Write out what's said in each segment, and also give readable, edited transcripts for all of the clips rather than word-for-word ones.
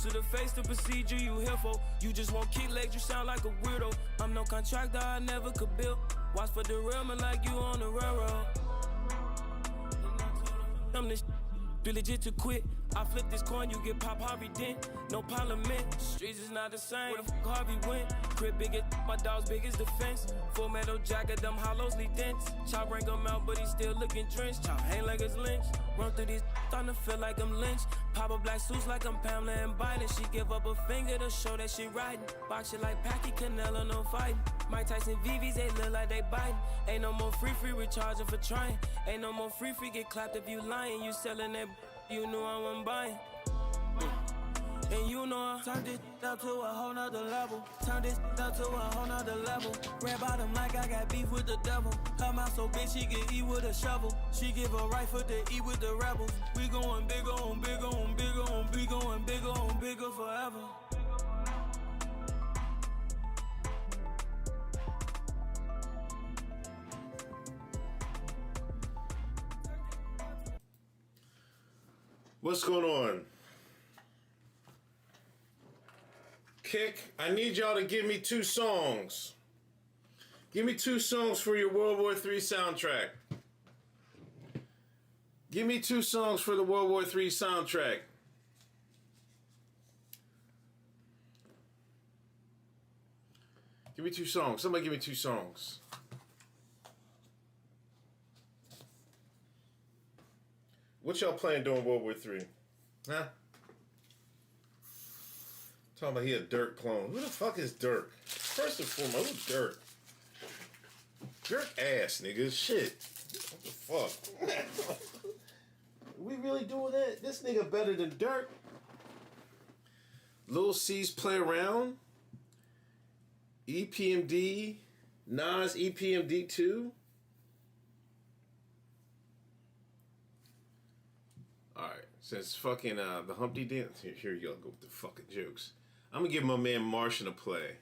to the face, the procedure you here for. You just want kick legs, you sound like a weirdo. I'm no contractor, I never could build. Watch for the real man like you on the railroad. I'm this too legit to quit. I flip this coin, you get pop Harvey Dent. No parliament, streets is not the same. Where the fuck Harvey went? Crib big as my dog's big as the fence. Full metal jacket, them hollows lead dents. Chop rank him out, but he still looking drenched. Chop hang like it's Lynch. Run through these, starting to feel like I'm Lynch. Pop a black suits like I'm Pamela and Biden. She give up a finger to show that she riding. Box shit like Packy, Canelo, no fighting. Mike Tyson, VVs, they look like they biting. Ain't no more free recharging for trying. Ain't no more free get clapped if you lying. You selling that, you knew I wasn't buying. And you know I turned this up to a whole nother level. Turned this up to a whole nother level. Red bottom like I got beef with the devil. Her mouth so big she can eat with a shovel. She give a right foot to eat with the rebels. We going bigger on bigger on bigger on bigger on bigger on bigger forever. What's going on? Kick, I need y'all to give me 2 songs. Give me 2 songs for your World War III soundtrack. Give me 2 songs for the World War III soundtrack. Give me 2 songs. Somebody give me 2 songs. What y'all playing during World War III? Huh? Talking about he a Dirk clone. Who the fuck is Dirk? First and foremost, who's Dirk? Dirk ass, nigga. Shit. What the fuck? We really doing that? This nigga better than Dirk. Lil C's Play Around. EPMD. Nas EPMD 2. Alright, since fucking the Humpty Dance, here you go with the fucking jokes. I'm gonna give my man Martian a play.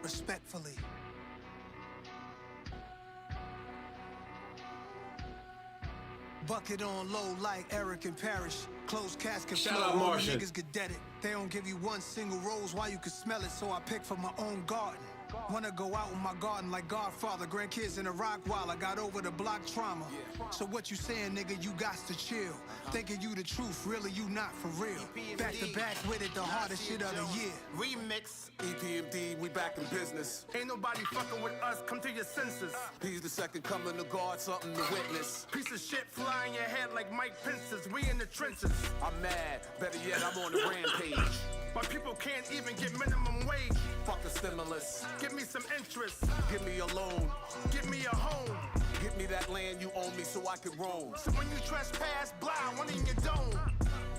Respectfully. Bucket on low like Eric and Parrish. Closed casket Shout flow, out all the Martian. niggas get deaded. They don't give you one single rose, why you can smell it, so I pick from my own garden. Wanna go out in my garden like Godfather. Grandkids in the rock while I got over the block trauma. So what you saying, nigga, you got to chill. Thinking you the truth, really you not for real. Back to back with it, the hardest shit of the year. Remix, EPMD, we back in business. Ain't nobody fucking with us, come to your senses. He's the second coming to guard, something to witness. Piece of shit fly in your head like Mike Pence's, we in the trenches. I'm mad, better yet, I'm on the rampage. My people can't even get minimum wage. Fuck the stimulus. Give me some interest. Give me a loan. Give me a home. Give me that land you own me so I can roam. So when you trespass, blah, one in your dome.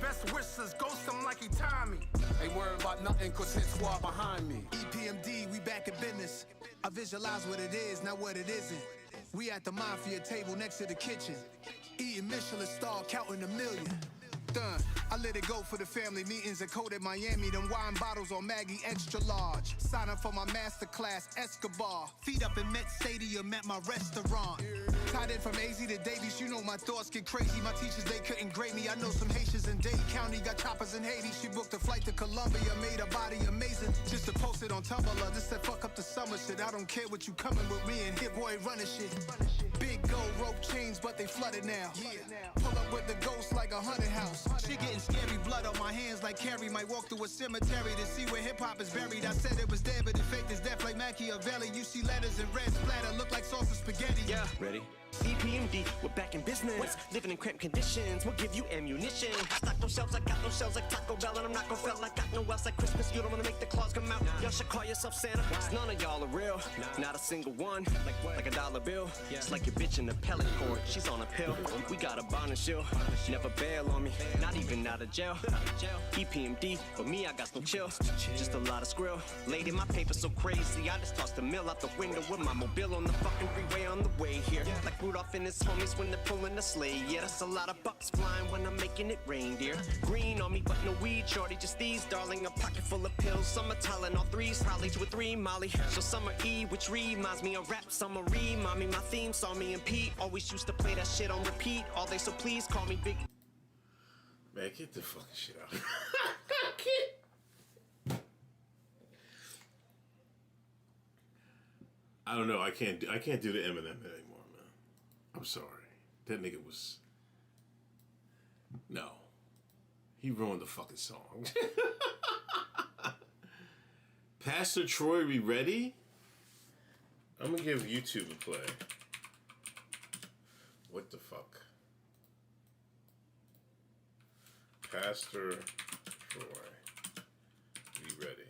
Best wishes, ghost him like he timed me. Ain't worried about nothing cause hit squad behind me. EPMD, we back in business. I visualize what it is, not what it isn't. We at the mafia table next to the kitchen. Eating Michelin star, counting a million. Done. I let it go for the family meetings at Code at Miami. Them wine bottles on Maggie extra large. Sign up for my masterclass, Escobar. Feet up in Met Stadium at my restaurant. Tied in from AZ to Davies, you know my thoughts get crazy. My teachers, they couldn't grade me. I know some Haitians in Dade County got choppers in Haiti. She booked a flight to Colombia, made her body amazing. Just to post it on Tumblr, this that fuck up the summer shit. I don't care what you coming with me and Hit Boy running shit. Big gold rope chains, but they flooded now. Pull up with the ghost like a haunted house. She getting scary, blood on my hands like Carrie. Might walk through a cemetery to see where hip-hop is buried. I said it was dead, but it faked as death like Machiavelli. You see letters in red splatter, look like sauce of spaghetti. Yeah, ready? EPMD, we're back in business. Living in cramped conditions, we'll give you ammunition. Stock those shelves, I got those shells like Taco Bell. And I'm not gon' fail like got no else like Christmas. You don't wanna make the claws come out. Y'all should call yourself Santa. None of y'all are real, not a single one. Like a dollar bill, it's like your bitch in the pellet court. She's on a pill, we got a bond and shield. Never bail on me, not even out of jail. EPMD, but me, I got no chill. Just a lot of skrill. Lady, my paper so crazy, I just tossed the mill out the window with my mobile on the fucking freeway on the way here. Like Rudolph and his homies when they're pulling the sleigh. Yeah, that's a lot of bucks flying when I'm making it rain, dear. Green on me, but no weed, shorty, just these, darling. A pocket full of pills, some are Tylenol 3s, probably 2 or 3 Molly. So summer E, which reminds me of rap, summer remind me my theme song. Me and Pete always used to play that shit on repeat all day, so please call me Big. Man, get the fucking shit out. I don't know. I can't do the Eminem anymore, man. I'm sorry. That nigga was. No. He ruined the fucking song. Pastor Troy, we ready? I'm gonna give YouTube a play. What the fuck? Pastor Troy, be ready.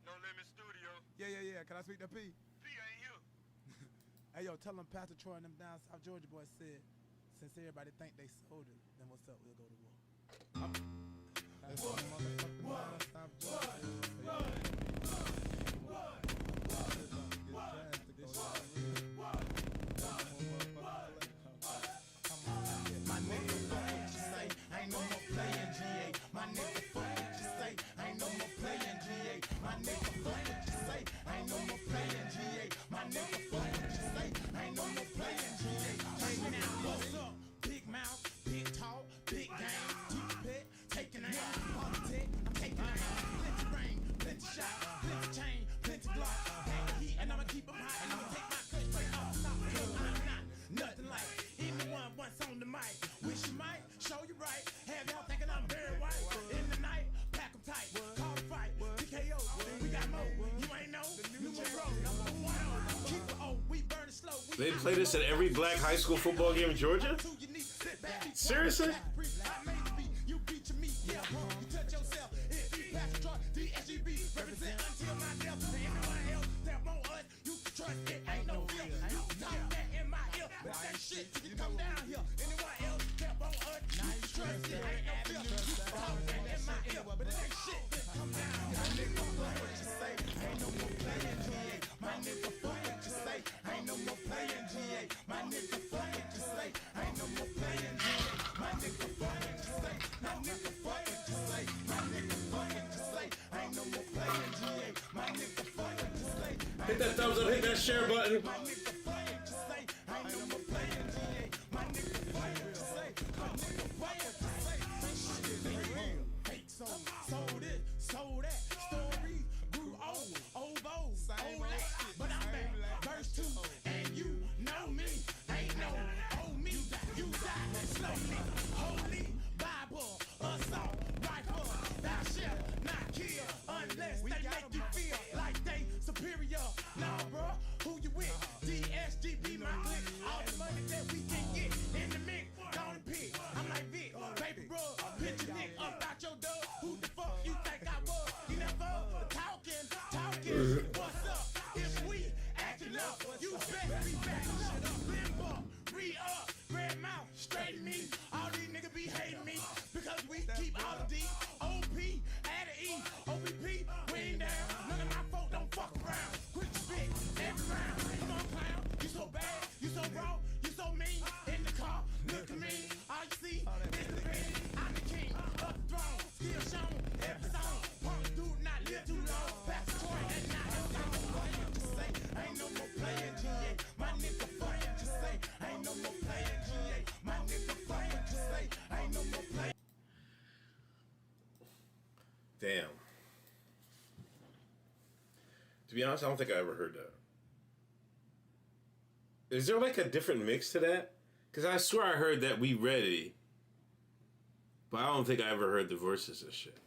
No Limit Studio. Yeah. Can I speak to P? P ain't here. Hey, yo, tell them Pastor Troy and them down South Georgia boys said, since everybody think they sold it, then what's up? We'll go to war. My nigga, fuck what you say. Ain't no more playing GA. My nigga, fuck what you say. Ain't no more playing GA. My nigga, fuck what you say. Ain't no more playing GA. My nigga, fuck what you say. Ain't no more playing GA. Check it out, what's up? Big mouth, big talk, big game. Keep the pet, taking a hand. Politics, I'm taking a hand. Plenty rain, plenty shot, plenty chain, plenty block. Hang the heat, and I'ma keep them hot. And I'ma take my cut straight off. Cause I'm not nothing like anyone once on the mic. Wish you might, show you right. Have y'all thinking I'm very white. In the night, pack them tight. Call the fight, TKO. We got more. You ain't know. Numero, number 1. Keep it O. We burn it slow. They play this at every black high school football game in Georgia? Seriously? You beat your meat, yeah, you touch yourself. If you pass the truck, DSGB represent until my death. To anyone else that want us, you can trust it. Ain't no fear. You can talk that in my ear, but that shit till you come down here. Anyone else that want us, you can trust it. Ain't no fear. You can talk that in my ear, but that shit till you come down here. My nigga, fuck what you say. Ain't no more playing GA. My nigga, fuck what you say. Ain't no more playing GA. My nigga, fuck what you say. Ain't no more playing GA. My nigga, fuck what you say. My nigga, fuck what you say. My nigga, fuck what you say. Ain't no more playing GA. My nigga, fuck what you say. Hit that thumbs up, hit that share button. My nigga, fuck what you say. Ain't no more playing GA. My nigga, fuck what you say. My nigga, fuck what you say. Shit ain't real. Fake song. Sold it, sold that. Stories grew old, old, old that. But I'm back. Verse 2, and you know me. Ain't no owe me. You die slowly. Holy Bible, assault rifle. Thou shalt not kill unless they make you feel like they superior. Nah, bro, who you with? DSGB, my clique. All the money that we can get in the mix, gonna pick. I'm like Vic, baby bro, pitch your dick up out your door. Who the fuck you think I was? You never talking. What's up? If we acting up, you better be back. Limbo, re-up, red mouth, straighten me. All these niggas be hating me because we keep all the D. OP, add an E, OPP, we ain't down. None of my folk don't fuck around. Quit your spit every round. Come on, clown, you so bad, you so raw, you so mean. In the car, look at me. All you see is the pen. I'm the king of the throne. Still shown every song. Punk dude not live too long. Pass the toy and not his song. Ain't no more playing GA. My nigga, fuck what you say. Ain't no more playing GA. My nigga, fuck what you say. Ain't no more playing. Damn. To be honest, I don't think I ever heard that. Is there like a different mix to that? Because I swear I heard that We Ready, but I don't think I ever heard the verses of shit.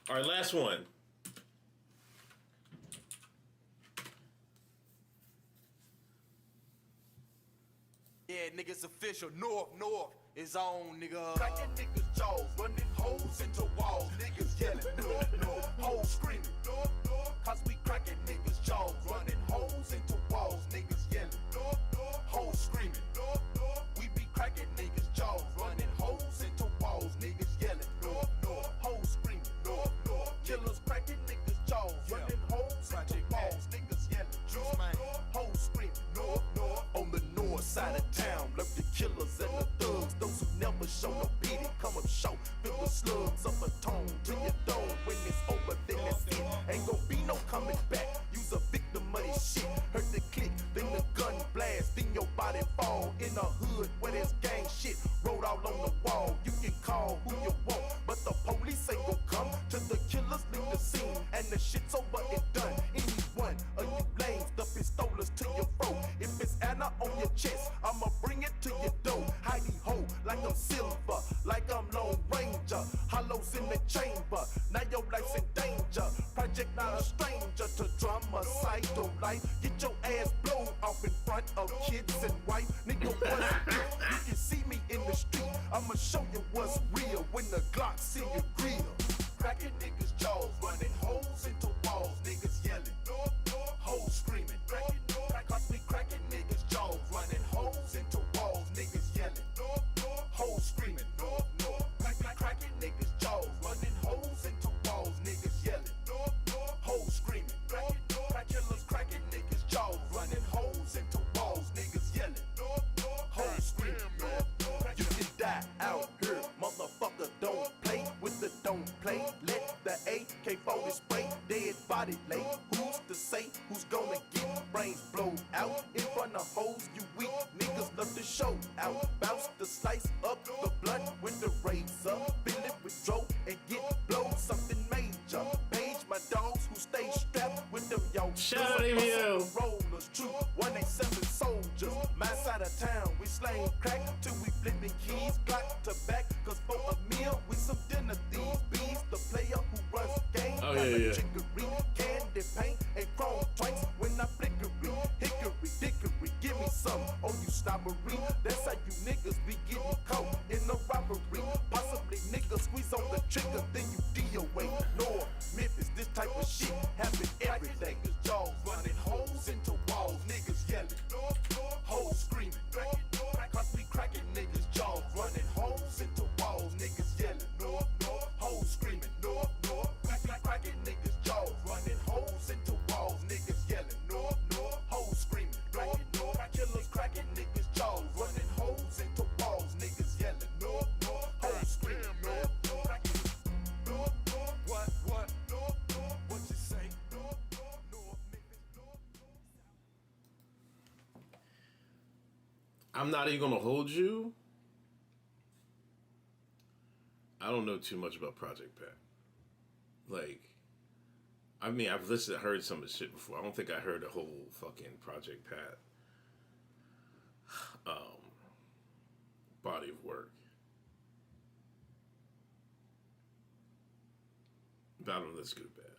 All right, last one. Yeah, niggas official. North is on, nigga. Cracking niggas' jaws, running holes into walls. Niggas yelling, North, hoes screaming, North. Cause we cracking niggas' jaws, running holes into walls. Niggas yelling, North, hoes screaming, North. We be cracking niggas' jaws. side of town lurk the killers and the thugs. Those who never show no pity come up short. Feel the slugs of a tone to your dome. When it's over, then that's it. Ain't gon' be no coming back. You's a victim of this shit. Heard the click, then the gun blast. Then your body fall in the hood where there's gang shit. Wrote all on the wall. You can call who you want, but the police ain't gon' come till the killers leave the scene. And the shit's over and done. Anyone of you lames, the pistolas to your throat. If it's Anna on your chest, I'ma bring it to your door. Heidi ho, like I'm silver, like I'm Lone Ranger. Hollows in the chamber, now your life's in danger. Project not a stranger to drama-cycle life. Get your ass blown off in front of kids and wife. Nigga, what's real? You can see me in the street, I'ma show you what's real when the Glock's in your grill. Cracking niggas' jaws, running holes into walls. Niggas yelling, hoes screaming. Cause we cracking niggas' jaws, running holes into walls. Niggas yelling, hoes screaming. Cracking niggas' jaws, running holes into walls. Niggas yelling, hoes screaming. Killers cracking niggas' jaws, running holes into walls. Niggas yelling, hoes screaming. You can die out here, motherfucker. Don't play with the don't play. Let the AK-40 spray, dead body lay. Who's to say who's gonna get brains blown out? In front of hoes, you weak niggas love to show out. Bounce the slice up the blood with the razor. Fill it with dro and get blown something major. Page my dogs who stay strapped with them yo. Shout out ABL. Rollers, true 187 soldiers. My side of town, we slang crack till we flipping keys. Glock to back, cause for a meal, we some dinner thieves. Bees, the player who runs game. Oh, yeah. Chicory, candy paint, and chrome twice when I flickery. Hickory, dickory, give me some. Oh, you snobbery. That's how you niggas be getting caught in a robbery. Possibly niggas squeeze on the trigger, then you DOA. North, Memphis, this type of shit happen every day. Niggas' jaws running holes into walls. Niggas yelling, hoes screaming. Cause we cracking niggas' jaws, running holes into walls. Niggas yelling, hoes screaming. Cracking niggas' jaws, running holes into walls. Niggas yelling, hoes screaming. Killers cracking niggas' jaws, running holes into walls. Niggas yelling, hoes screaming. What you say? I'm not even gonna hold you. I don't know too much about Project Pat. Like, I mean, I've heard some of the shit before. I don't think I heard the whole fucking Project Pat body of work. But I don't know, that's good or bad.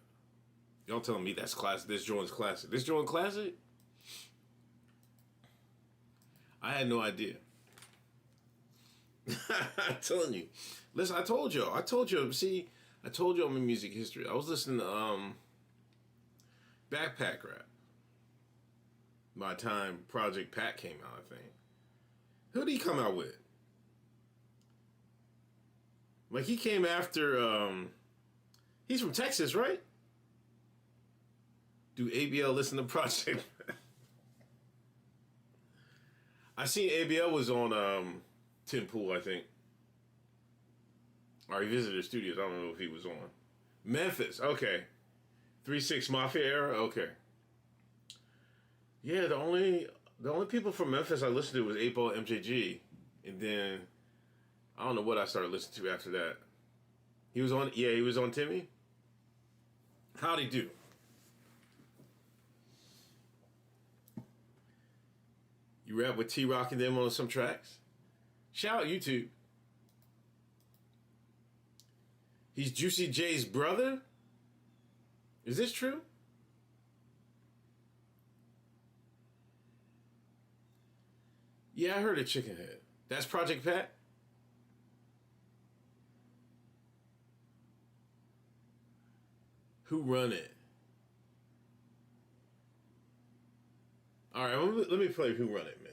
Y'all telling me that's classic. This joint's classic. This joint classic? I had no idea. I'm telling you. Listen, I told you. See, I told you I'm in music history. I was listening to Backpack Rap by the time Project Pat came out, I think. Who did he come out with? Like, he came after, he's from Texas, right? Do ABL listen to Project Pat? I seen ABL was on Tim Pool, I think. Or he visited the studios. I don't know if he was on. Memphis, okay. 3-6 Mafia era, okay. Yeah, the only people from Memphis I listened to was 8-Ball MJG. And then I don't know what I started listening to after that. He was on Timmy. How'd he do? You rap with T-Rock and them on some tracks? Shout out YouTube. He's Juicy J's brother? Is this true? Yeah, I heard of Chicken Head. That's Project Pat? Who run it? All right, let me play Who Run It, man.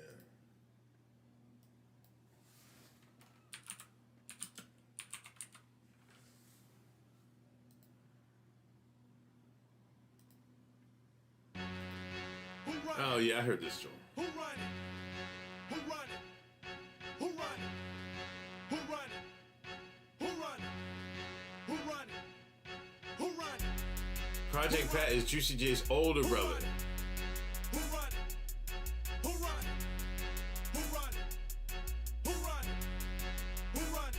Who run Oh, yeah, I heard this joint. Who run it? Who Project Pat is Juicy J's older brother. Who run it? Who run it? Who run it? Who run it? Who run it?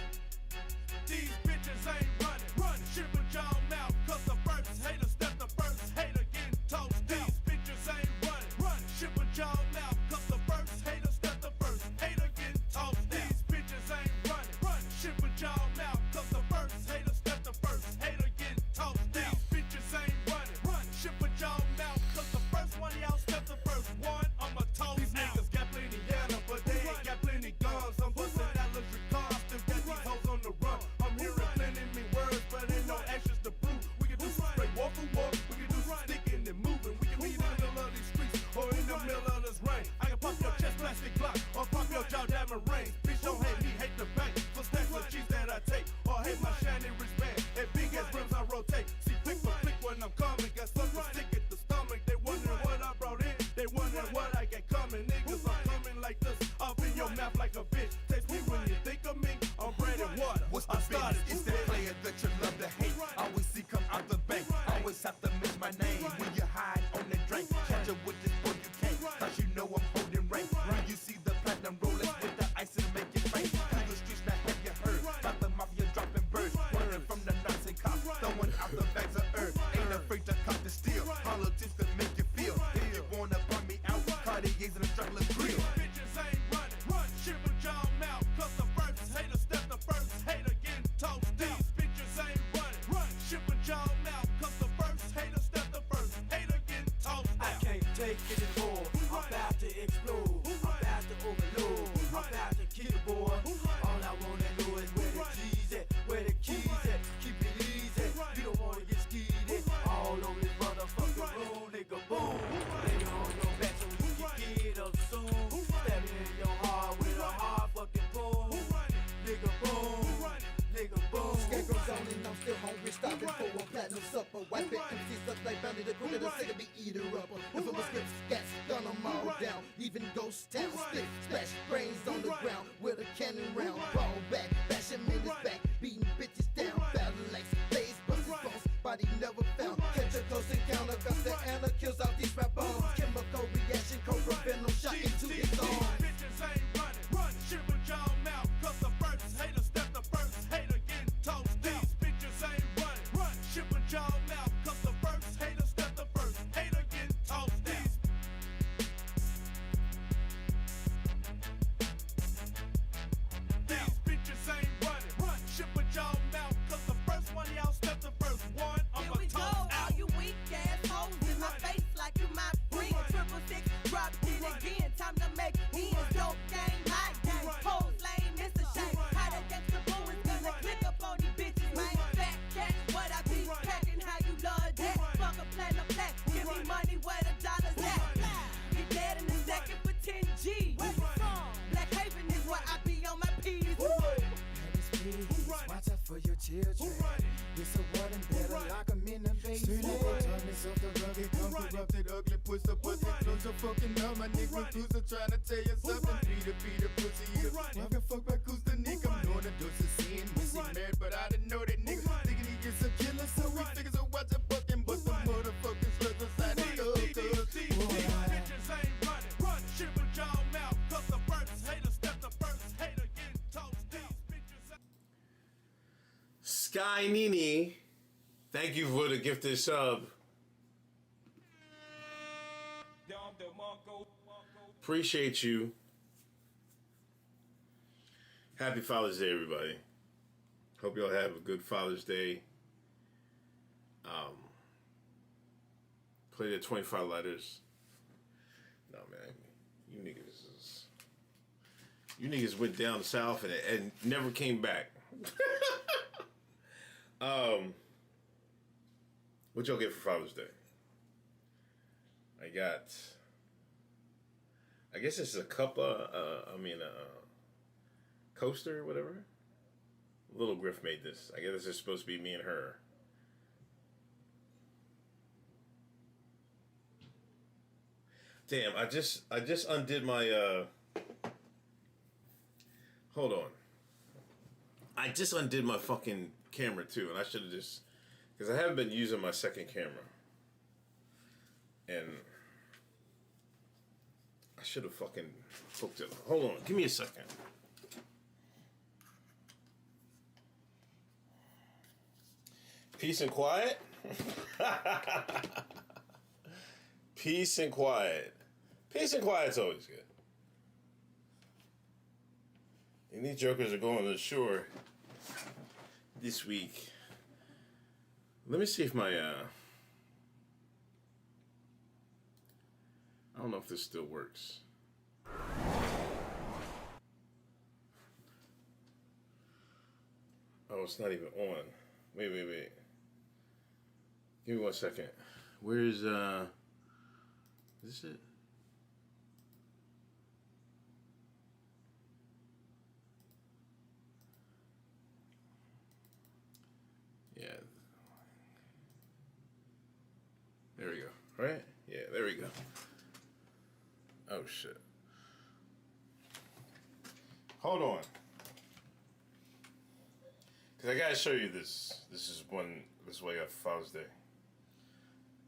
These bitches ain't running. Run, shit with y'all mouth, cause the first hater step the first hater getting toast. These bitches ain't running. Run, shit with y'all mouth, cause the first hater step the first hater getting toast. These bitches ain't running. Run, shit with y'all mouth, cause the first hater step the first hater getting toast. These bitches ain't running. Run, shit with y'all mouth, cause the first one y'all step the first one. I'ma toast. These niggas got plenty yellow, but they ain't got plenty guns. I'm busting that luxury car, still got these hoes on the run. I'm hearing plenty me words, but ain't no actions to prove. We can do some straight walk for walk, we can do some sticking and moving. We can meet in the middle of these streets or in the middle of this rain. I can pop your chest plastic block or pop your jaw diamond rings. Bitch, don't hate me, hate the bank for stacks of cheese that I take, or hate my shiny wristband and big ass rims I rotate. See, flick for flick when I'm coming, got something stick at the stomach. They wondering what I brought in, they wondering what I got coming. Niggas, I'm coming like this, up in your mouth like a bitch. Taste me when you think of me, I'm bread and water. What's the business? It's that player that you love to hate. Always see come out the bank. Always have to miss my name when you hide on the drink. Catch up with this boy you can't, cause you know I'm holding rank. When you see the platinum rollers with the ice and make it rain. Through the streets now have you heard about the mafia dropping birds, running from the Nazi cops, throwing out the bags of earth. Ain't afraid to cut the steel. Politics that make you feel. If you wanna burn me out, Cartier's in a struggling grill. Bitches ain't running. Run, shit with y'all mouth, cause the first hater step the first hater getting toast. These bitches ain't running. Run, shit with y'all mouth, cause the first hater step the first hater getting toast. I can't take it anymore. I'm about to explode. I'm about to overload. I'm about to kill the boy. All I wanna know is where the G's at, where the keys at. Keep it easy. You don't wanna get skied at. All over this motherfucker road, nigga, boom. Lay it on your back so you can get up soon. Stab it in your heart with a hard fucking boom. Nigga, boom. Nigga, boom. Scarecrow's on and I'm still hungry, stopping for a platinum supper. White bit MCs up like Bounty, the quicker the sick be eater upper. If it was scripts, gas, gun them all down, leaving ghost town. Spit, splash, brains on the ground with a cannon round. Ball back, bashing minutes back, beating bitches down. Battle legs, blaze, busted bones, body never found. Catch a close encounter, got the Anna kills out these rap bombs. Chemical reaction, cobra venom shot into his arm. Bitches ain't running. Run, shit with y'all mouth, cause the first hater step the first hater getting toast. These bitches ain't running. Run, shit with y'all mouth, cause the first hater step the first hater getting toast. These bitches ain't running. Run, shit with y'all mouth, cause the first one y'all step the first one. Here I'ma we go, toast all out. you weak ass hoes in my face like you my friend. 666, drop it again, time to make ends. Dope game, my game, hoes lame, it's a shame. How that gangsta boo is gonna click up on these bitches, man. Fat cat, what I be packing, how you love that? Fuck a platinum black, give me money where the dollars at. Get dead in a second for 10 G. Black Haven is where I be on my P's. Watch out for your children. It's a warning, better lock 'em in the basement. Darkness of the rugged, come corrupted, ugly, push the pussy. Close your fucking up, my nigga, cruiser trying to tell you something. Peter, pussy, yeah. Walking fuck back, who's the nigga? I'm knowing the dose of sin, missing married, but I didn't know that nigga. Thinking he is a killer, so we figure so watch a fucking bust the motherfucking slugs inside the club. These bitches ain't running. Run, shit with y'all mouth, cause the first hater step the first hater getting toast. These bitches ain't Sky Nini, thank you for the gifted sub. Appreciate you. Happy Father's Day, everybody. Hope y'all have a good Father's Day. Play the 25 letters. No, man. You niggas went down south and never came back. What y'all get for Father's Day? I guess it's a cup, coaster or whatever. Little Griff made this. I guess this is supposed to be me and her. Damn, I just undid my, hold on. I just undid my fucking camera too, and I should have just, because I haven't been using my second camera. And I should have fucking hooked it. Hold on, give me a second. Peace and quiet? Peace and quiet. Peace and quiet's always good. And these jokers are going to the shore this week. Let me see if my, I don't know if this still works. Oh, it's not even on. Wait. Give me 1 second. Where's, is this it? Yeah. There we go. Right? Yeah, there we go. Oh, shit. Hold on. Because I gotta show you this. This is what I got for Father's Day.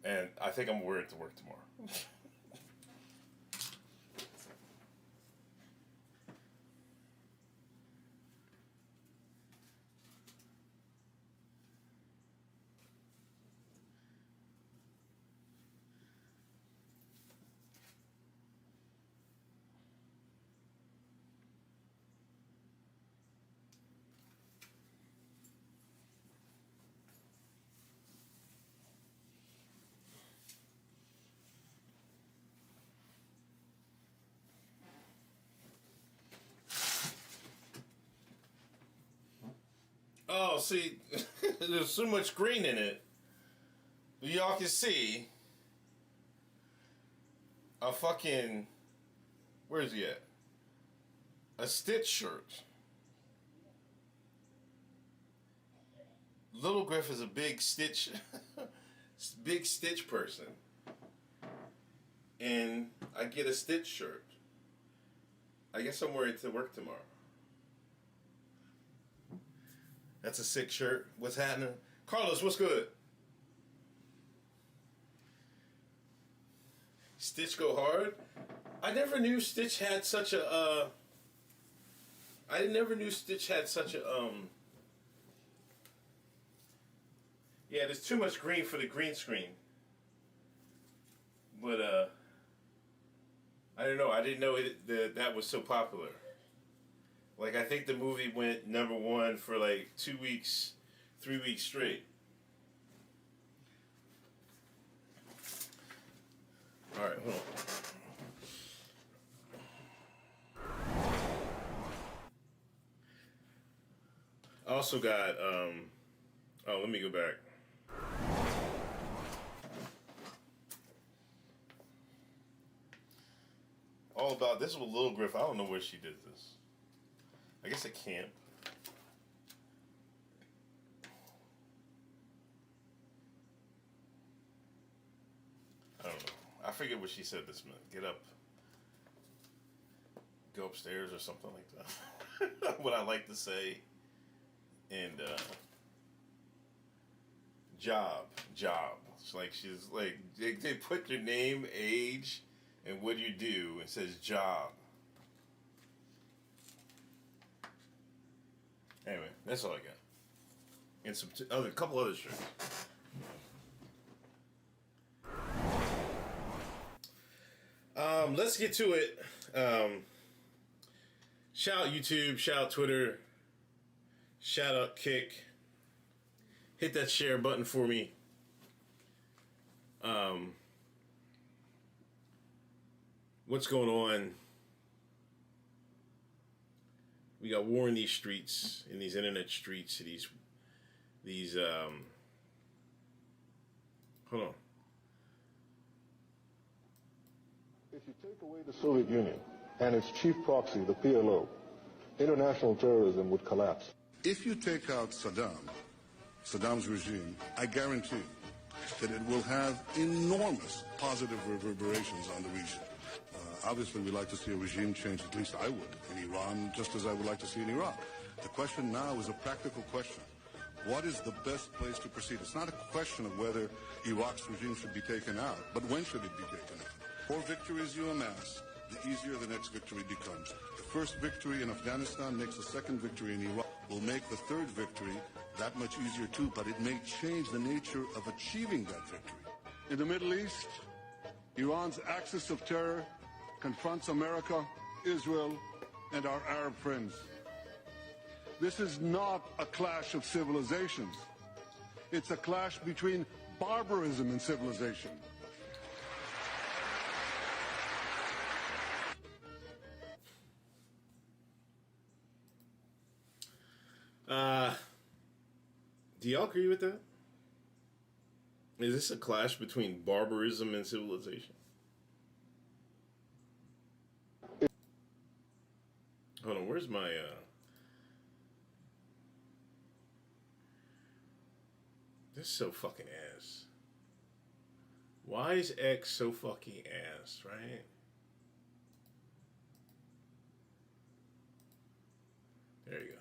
And I think I'm wearing it to work tomorrow. Oh, see, there's so much green in it. Y'all can see a fucking, where's he at? A Stitch shirt. Little Griff is a big Stitch, big Stitch person. And I get a Stitch shirt. I guess I'm wearing it to work tomorrow. That's a sick shirt. What's happening? Carlos, what's good? Stitch go hard? I never knew Stitch had such a, yeah, there's too much green for the green screen. But, I don't know. I didn't know that was so popular. Like, I think the movie went #1 for like 2 weeks, 3 weeks straight. Alright, hold on. I also got, oh, let me go back. All about, this was Little Griff. I don't know where she did this. I guess at camp. I don't know. I forget what she said this meant. Get up. Go upstairs or something like that. What I like to say. And, job. It's like, she's like, they put your name, age, and what you do, and it says job. Anyway, that's all I got. And some couple other shirts. Let's get to it. Shout out YouTube, shout out Twitter, shout out Kick. Hit that share button for me. What's going on? We got war in these streets, in these internet streets, these hold on. If you take away the Soviet Union and its chief proxy, the PLO, international terrorism would collapse. If you take out Saddam's regime, I guarantee that it will have enormous positive reverberations on the region. Obviously, we'd like to see a regime change, at least I would, in Iran, just as I would like to see in Iraq. The question now is a practical question. what is the best place to proceed. It's not a question of whether Iraq's regime should be taken out, but when should it be taken out. The more victories you amass, the easier the next victory becomes. The first victory in Afghanistan makes the second victory in Iraq, will make the third victory that much easier too, but it may change the nature of achieving that victory. In the Middle East, Iran's axis of terror confronts America, Israel, and our Arab friends. This is not a clash of civilizations. It's a clash between barbarism and civilization. Do y'all agree with that? Is this a clash between barbarism and civilization? Hold on, where's my this is so fucking ass. Why is X so fucking ass, right? There you go.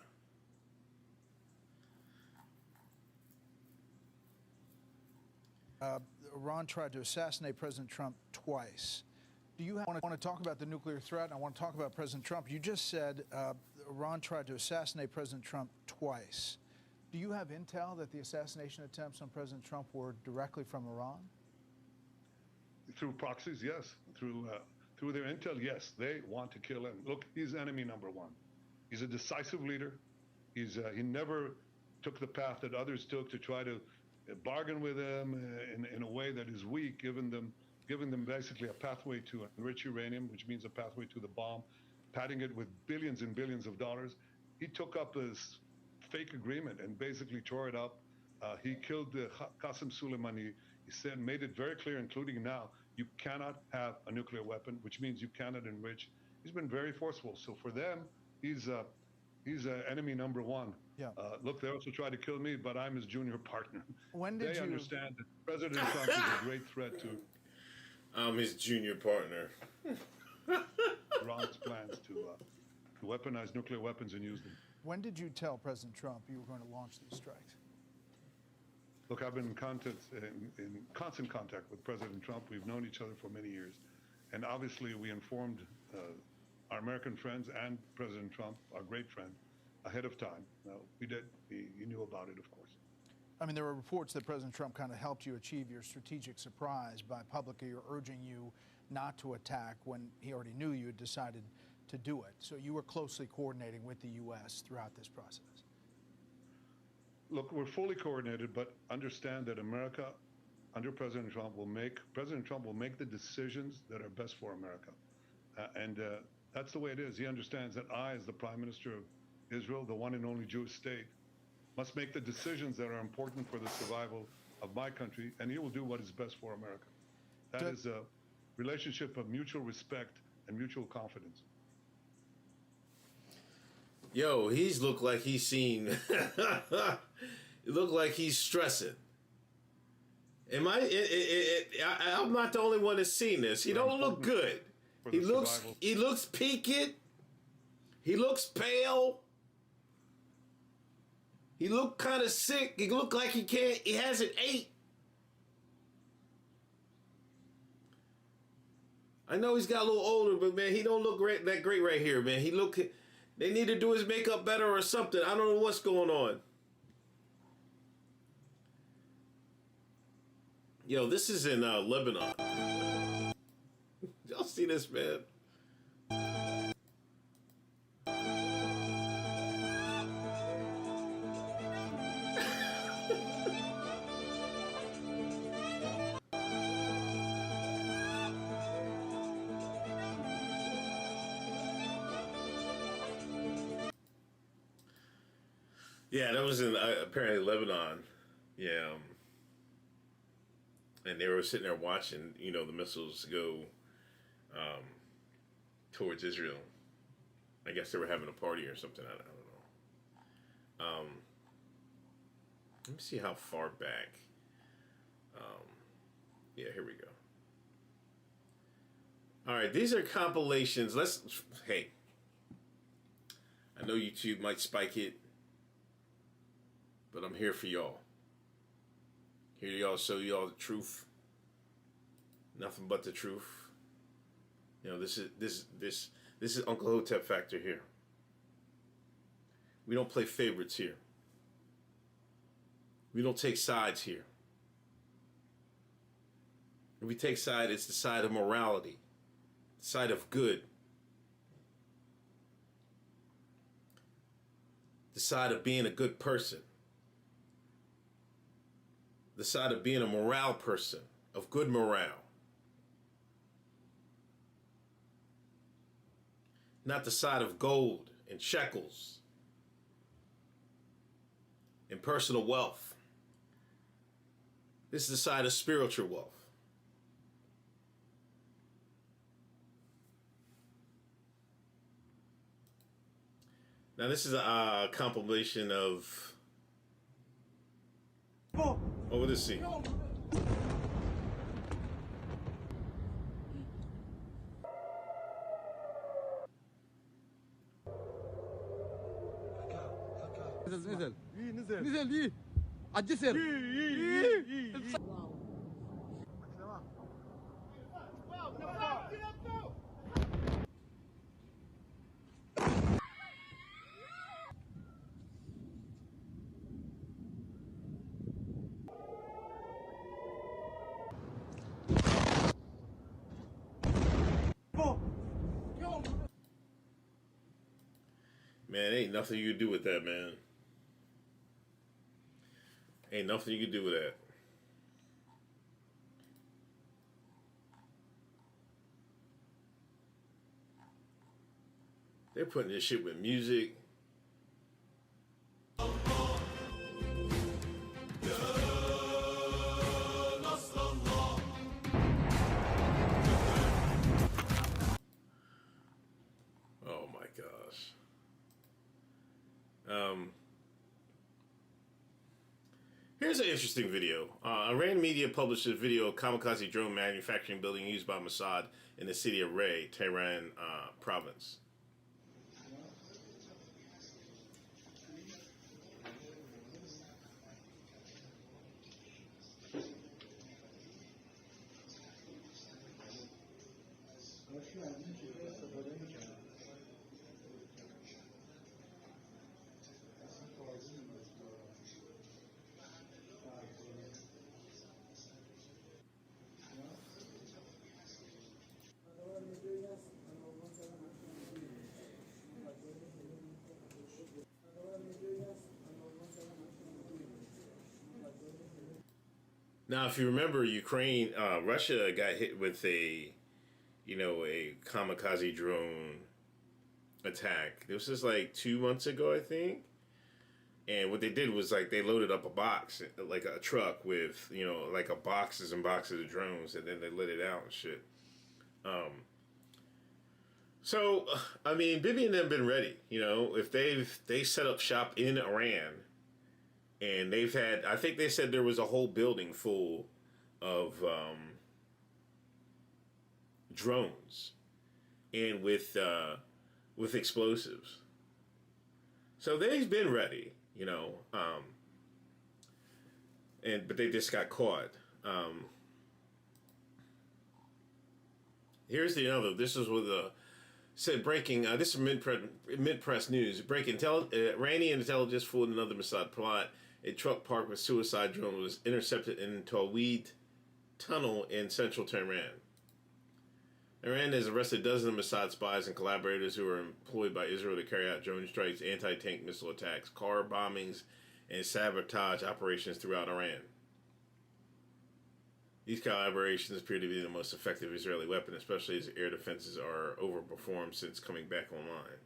Iran tried to assassinate President Trump twice. Do you want to talk about the nuclear threat? I want to talk about President Trump. You just said Iran tried to assassinate President Trump twice. Do you have intel that the assassination attempts on President Trump were directly from Iran? Through proxies, yes. Through their intel, yes. They want to kill him. Look, he's enemy number one. He's a decisive leader. He never took the path that others took to try to bargain with them in a way that is weak, giving them basically a pathway to enrich uranium, which means a pathway to the bomb, padding it with billions and billions of dollars. He took up this fake agreement and basically tore it up. He killed Qasem Soleimani. He made it very clear, including now, you cannot have a nuclear weapon, which means you cannot enrich. He's been very forceful. So for them, he's enemy number one. Yeah. Look, they also tried to kill me, but I'm his junior partner. When did they you understand that President Trump is a great threat to I'm his junior partner. Iran's plans to weaponize nuclear weapons and use them. When did you tell President Trump you were going to launch these strikes? Look, I've been in constant contact with President Trump. We've known each other for many years. And obviously, we informed our American friends and President Trump, our great friend, ahead of time. We did. He knew about it, of course. I mean, there were reports that President Trump kind of helped you achieve your strategic surprise by publicly urging you not to attack when he already knew you had decided to do it. So you were closely coordinating with the U.S. throughout this process. Look, we're fully coordinated, but understand that America, under President Trump, will make the decisions that are best for America. And that's the way it is. He understands that I, as the Prime Minister of Israel, the one and only Jewish state, must make the decisions that are important for the survival of my country, and he will do what is best for America. That is a relationship of mutual respect and mutual confidence. Yo, he's looked like he's seen. It looked like he's stressing. I'm not the only one that's seen this. He don't look good. He looks peaked. He looks pale. He looked kind of sick. He looked like he hasn't ate. I know he's got a little older, but man, he don't look that great right here, man. They need to do his makeup better or something. I don't know what's going on. Yo, this is in Lebanon. Y'all see this, man? Yeah, that was in apparently Lebanon. Yeah. And they were sitting there watching, the missiles go towards Israel. I guess they were having a party or something. I don't know. Let me see how far back. Yeah, here we go. All right, these are compilations. Hey, I know YouTube might spike it. But I'm here for y'all. Here to y'all show y'all the truth. Nothing but the truth. You know, this is Uncle Hotep factor here. We don't play favorites here. We don't take sides here. If we take side, it's the side of morality, the side of good, the side of being a good person, the side of being a morale person, of good morale. Not the side of gold and shekels and personal wealth. This is the side of spiritual wealth. Now this is a compilation of... Oh, what is he? نزل نزل عالجسر Man, ain't nothing you can do with that, man. Ain't nothing you can do with that. They're putting this shit with music. Oh my gosh. Here's an interesting video. Iran media published a video of kamikaze drone manufacturing building used by Mossad in the city of Ray, Tehran province. Now, if you remember, Russia got hit with a kamikaze drone attack. This was like 2 months ago, I think. And what they did was they loaded up a box, like a truck with, boxes and boxes of drones, and then they lit it out and shit. So, I mean, Bibi and them been ready. If they set up shop in Iran. And they've had, I think they said there was a whole building full of drones and with explosives. So they've been ready, but they just got caught. Here's the other. This is with said breaking. This is mid-press news. Breaking. Iranian intelligence fooled another Mossad plot. A truck parked with suicide drone was intercepted in Tawhid tunnel in central Tehran. Iran has arrested dozens of Mossad spies and collaborators who are employed by Israel to carry out drone strikes, anti-tank missile attacks, car bombings, and sabotage operations throughout Iran. These collaborations appear to be the most effective Israeli weapon, especially as air defenses are overperformed since coming back online.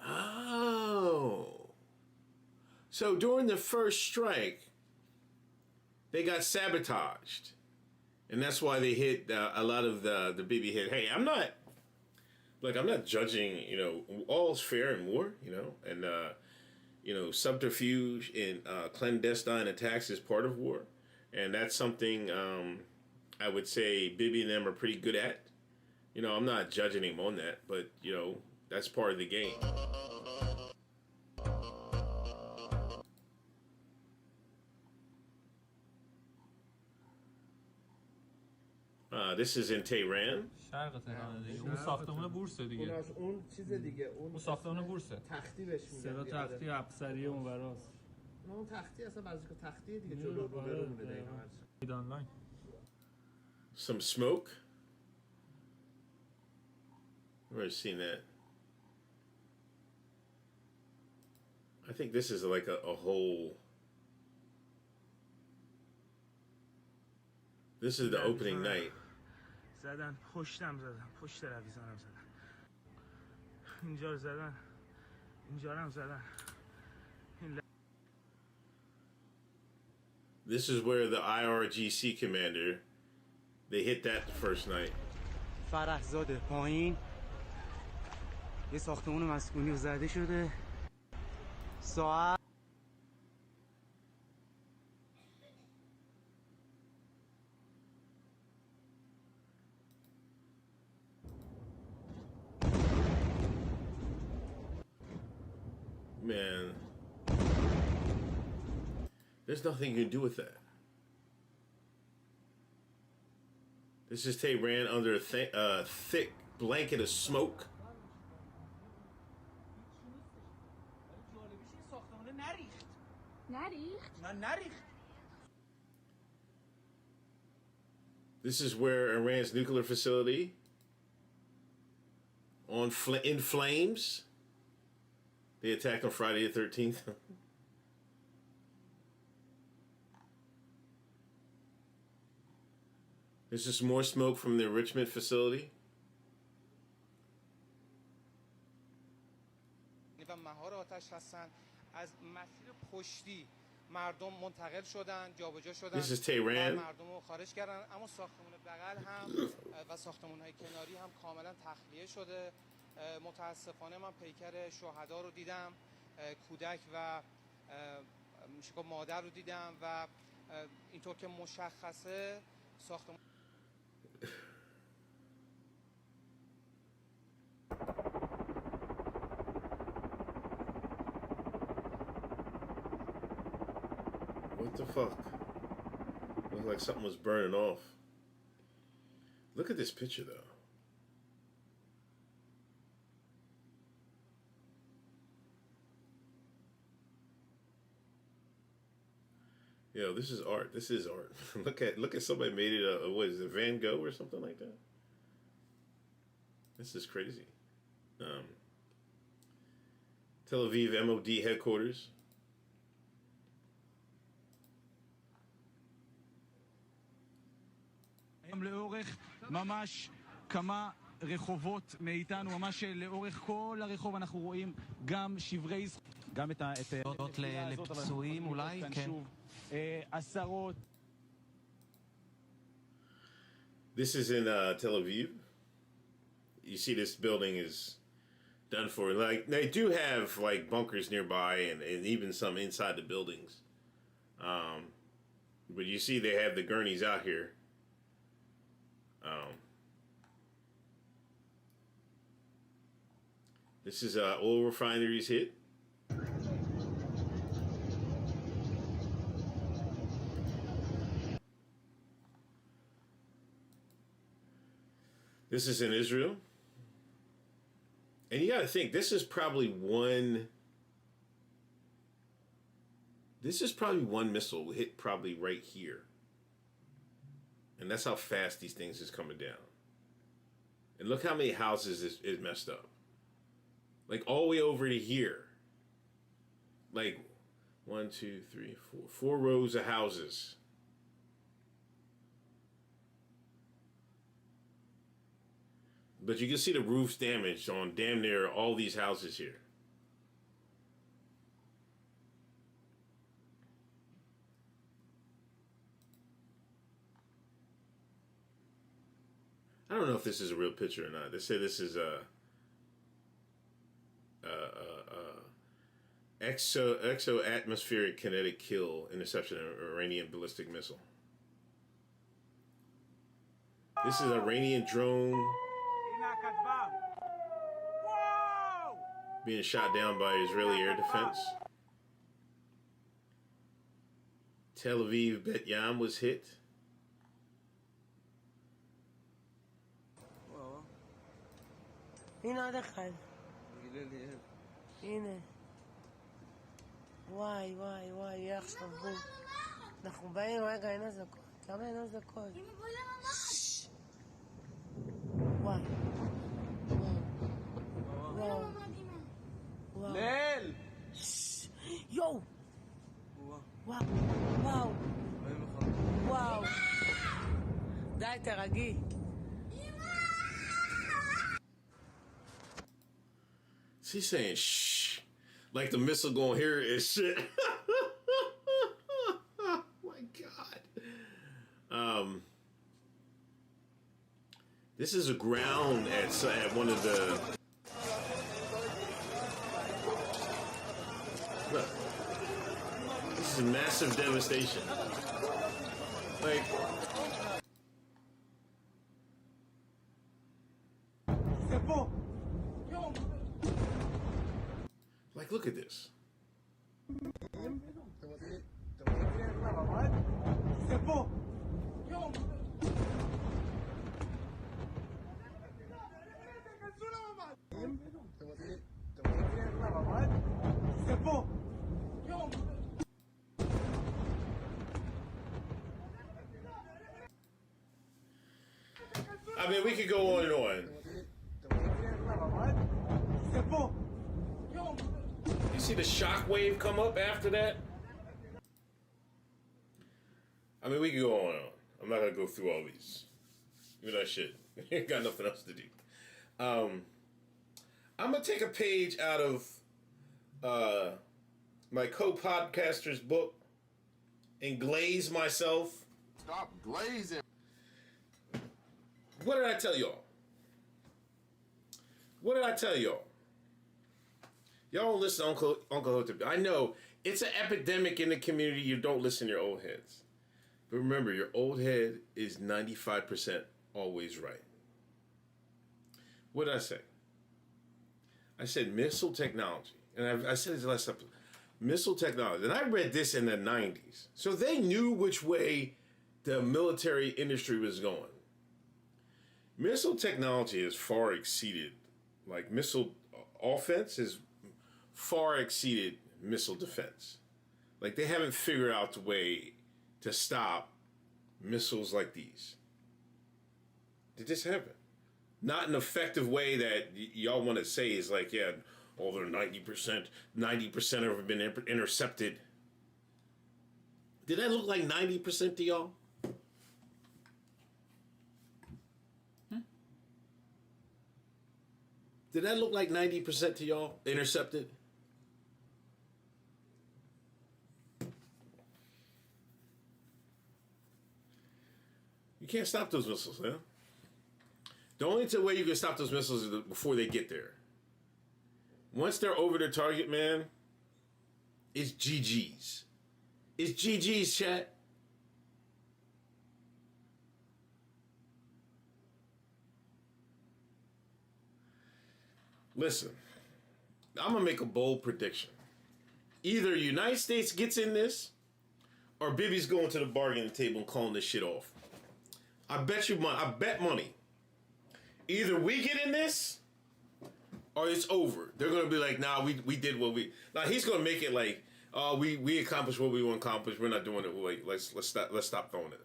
Oh. So during the first strike, they got sabotaged. And that's why they hit a lot of the BB hit. Hey, I'm not judging, all's fair in war, and, subterfuge and clandestine attacks is part of war. And that's something I would say Bibi and them are pretty good at. I'm not judging him on that, but, that's part of the game. This is in Tehran. شرق تهران دیگه. اون ساختمون بورس دیگه. اون چیز دیگه. اون ساختمون بورسه. تختی بهش میگن. صدا تختی افسری اون وراست. اون تختی اصلا بعضی که تختی دیگه جلو روبرو دقیقاً. آنلاین. Some smoke. I've never seen that. I think this is like a whole. This is the opening night. زدن پشتم زدن پشت رویزانم زدن اینجا رو زدن اینجا رو هم زدن This is where the IRGC commander, they hit that the first night. فرحزاده پایین یه ساختمون مسکونی رو زده شده ساعت Man, there's nothing you can do with that. This is Tehran under a thick blanket of smoke. This is where Iran's nuclear facility in flames. They attacked on Friday the 13th. There's just more smoke from the enrichment facility. و مهار آتش هستن از مسیر پشتی مردم منتقل شدن جابجا شدن This is Tehran. مردم رو خارج کردن اما ساختمان بغل هم و ساختمان‌های کناری هم کاملا تخلیه شده متاسفانه من پیکر شهدا رو دیدم کودک و میشه گفت مادر رو دیدم و اینطور که مشخصه ساختمان What the fuck? Looks like something was burning off. Look at this picture though. Yo, this is art. This is art. look at somebody made it what is it, Van Gogh or something like that? This is crazy. Tel Aviv MOD headquarters. לאורך ממש כמה רחובות מאיתנו, ממש לאורך כל הרחוב אנחנו רואים גם שברי גם את הודות לפצועים אולי, כן. עשרות. This is in Tel Aviv. You see this building is done for. Like they do have like bunkers nearby and even some inside the buildings. But you see they have the gurneys out here. This is oil refineries hit. This is in Israel. And you gotta think, this is probably one missile hit probably right here. And that's how fast these things is coming down. And look how many houses is messed up. Like all the way over to here. Like 1, 2, 3, 4 rows of houses. But you can see the roofs damaged on damn near all these houses here. I don't know if this is a real picture or not. They say this is a exo-atmospheric kinetic kill interception of Iranian ballistic missile. This is an Iranian drone being shot down by Israeli air defense. Tel Aviv Bet Yam was hit. הנה עוד אחד. הנה. וואי, וואי, וואי, יהיה עכשיו בום. אנחנו באים, רגע, אין אזעקות. למה אין אזעקות? אמא, בואי לממש. וואי. וואו. וואו. ליל! יואו! וואו. וואו. וואו. די, תרגי. She's saying shh, like the missile gonna hear it and shit. Oh my God. This is a ground at one of the. Look, this is massive devastation. Like. Like, look at this. I mean, we could go on and on. You see the shockwave come up after that? I mean, we can go on and on. I'm not going to go through all these. You know, shit. Got nothing else to do. I'm going to take a page out of my co-podcaster's book and glaze myself. Stop glazing. What did I tell y'all? What did I tell y'all? Y'all don't listen to Uncle Hotep. I know it's an epidemic in the community. You don't listen to your old heads. But remember, your old head is 95% always right. What did I say? I said missile technology. And I said it last episode. Missile technology. And I read this in the 90s. So they knew which way the military industry was going. Missile technology has far exceeded, like missile offense has far exceeded missile defense. Like they haven't figured out the way to stop missiles like these. They just haven't. Not an effective way that y'all want to say is like, yeah, all they're 90% have been intercepted. Did that look like 90% to y'all? Did that look like 90% to y'all? Intercepted? You can't stop those missiles, man. The only way you can stop those missiles is before they get there. Once they're over their target, man, it's GG's. It's GG's, chat. Listen, I'm going to make a bold prediction. Either United States gets in this, or Bibi's going to the bargaining table and calling this shit off. I bet you money. I bet money. Either we get in this, or it's over. They're going to be like, nah, we did what we... Now, he's going to make it like, we accomplished what we want to accomplish. We're not doing it. Like, let's stop throwing it.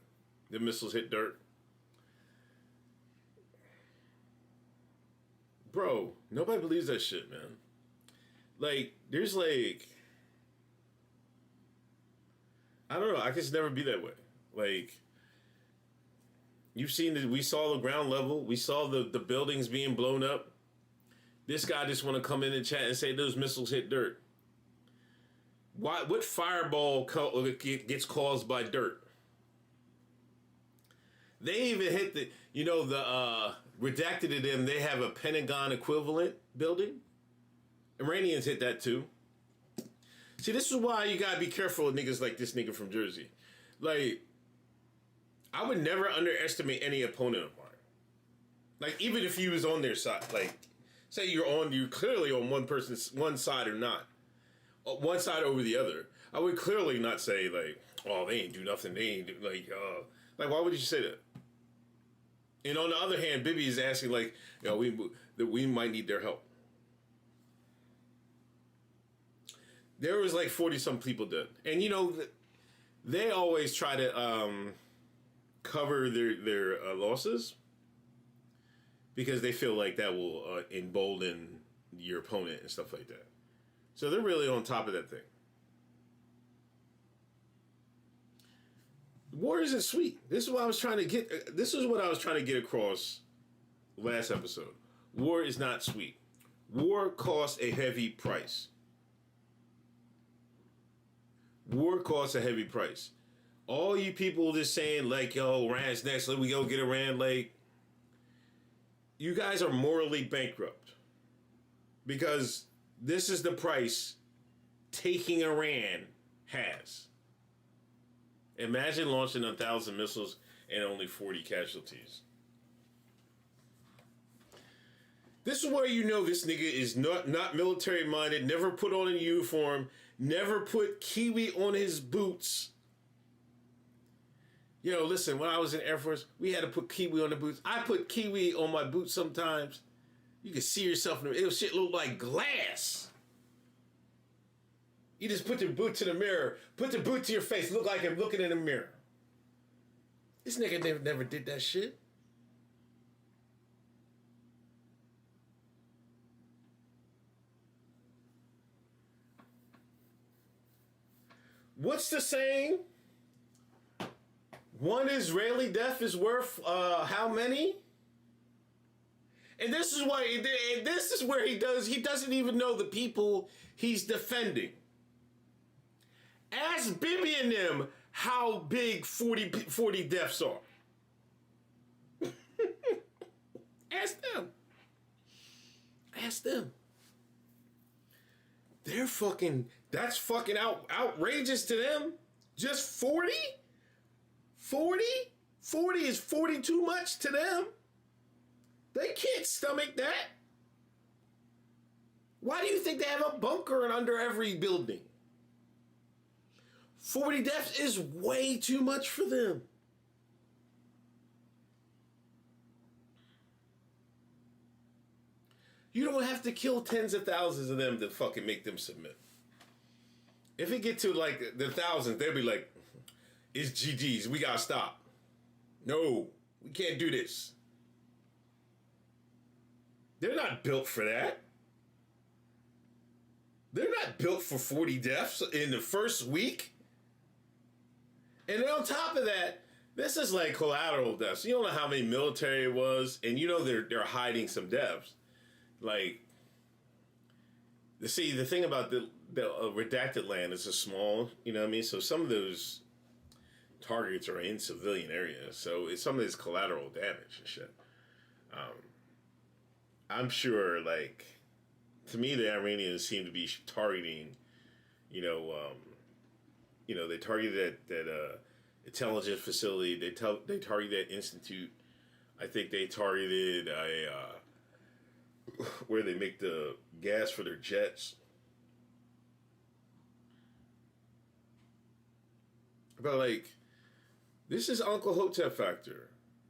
The missiles hit dirt. Bro, nobody believes that shit, man. Like, there's like... I don't know. I can just never be that way. Like, you've seen that we saw the ground level. We saw the buildings being blown up. This guy just want to come in and chat and say those missiles hit dirt. Why? What fireball gets caused by dirt? They even hit the, redacted to them, they have a Pentagon equivalent building. Iranians hit that too. See, this is why you gotta be careful with niggas like this nigga from Jersey. Like, I would never underestimate any opponent of mine. Like, even if he was on their side, like, say you're clearly on one side or not. One side over the other. I would clearly not say, like, oh, they ain't do nothing. They ain't do, like, why would you say that? And on the other hand, Bibi is asking, like, you know, we might need their help. There was like 40-some people dead. And, you know, they always try to cover their losses because they feel like that will embolden your opponent and stuff like that. So they're really on top of that thing. War isn't sweet. This is what I was trying to get. This is what I was trying to get across last episode. War is not sweet. War costs a heavy price. War costs a heavy price. All you people just saying like, yo, Iran's next, let me go get Iran. Like, you guys are morally bankrupt because this is the price taking Iran has. Imagine launching 1,000 missiles and only 40 casualties. This is where you know this nigga is not military minded, never put on a uniform, never put kiwi on his boots. Yo, listen, when I was in Air Force, we had to put kiwi on the boots. I put kiwi on my boots sometimes. You could see yourself in the shit looked like glass. You just put the boot to the mirror, put the boot to your face, look like I'm looking in the mirror. This nigga never did that shit. What's the saying? One Israeli death is worth how many? And this is why. This is where he doesn't even know the people he's defending. Ask Bibi and them how big 40 deaths are. Ask them. Ask them. They're fucking. That's fucking outrageous to them. Just 40? 40? 40 is 40 too much to them. They can't stomach that. Why do you think they have a bunker under every building? 40 deaths is way too much for them. You don't have to kill tens of thousands of them to fucking make them submit. If it get to like the thousands, they'll be like, it's GG's, we gotta stop. No, we can't do this. They're not built for that. They're not built for 40 deaths in the first week. And then on top of that, this is like collateral deaths. You don't know how many military it was, and you know they're hiding some deaths. Like, see, the thing about the redacted land is a small, you know what I mean? So some of those targets are in civilian areas. So it's some of this collateral damage and shit. I'm sure, like, to me, the Iranians seem to be targeting, they targeted that intelligence facility. They targeted that institute. I think they targeted where they make the gas for their jets. But, like, this is Uncle Hotep factor.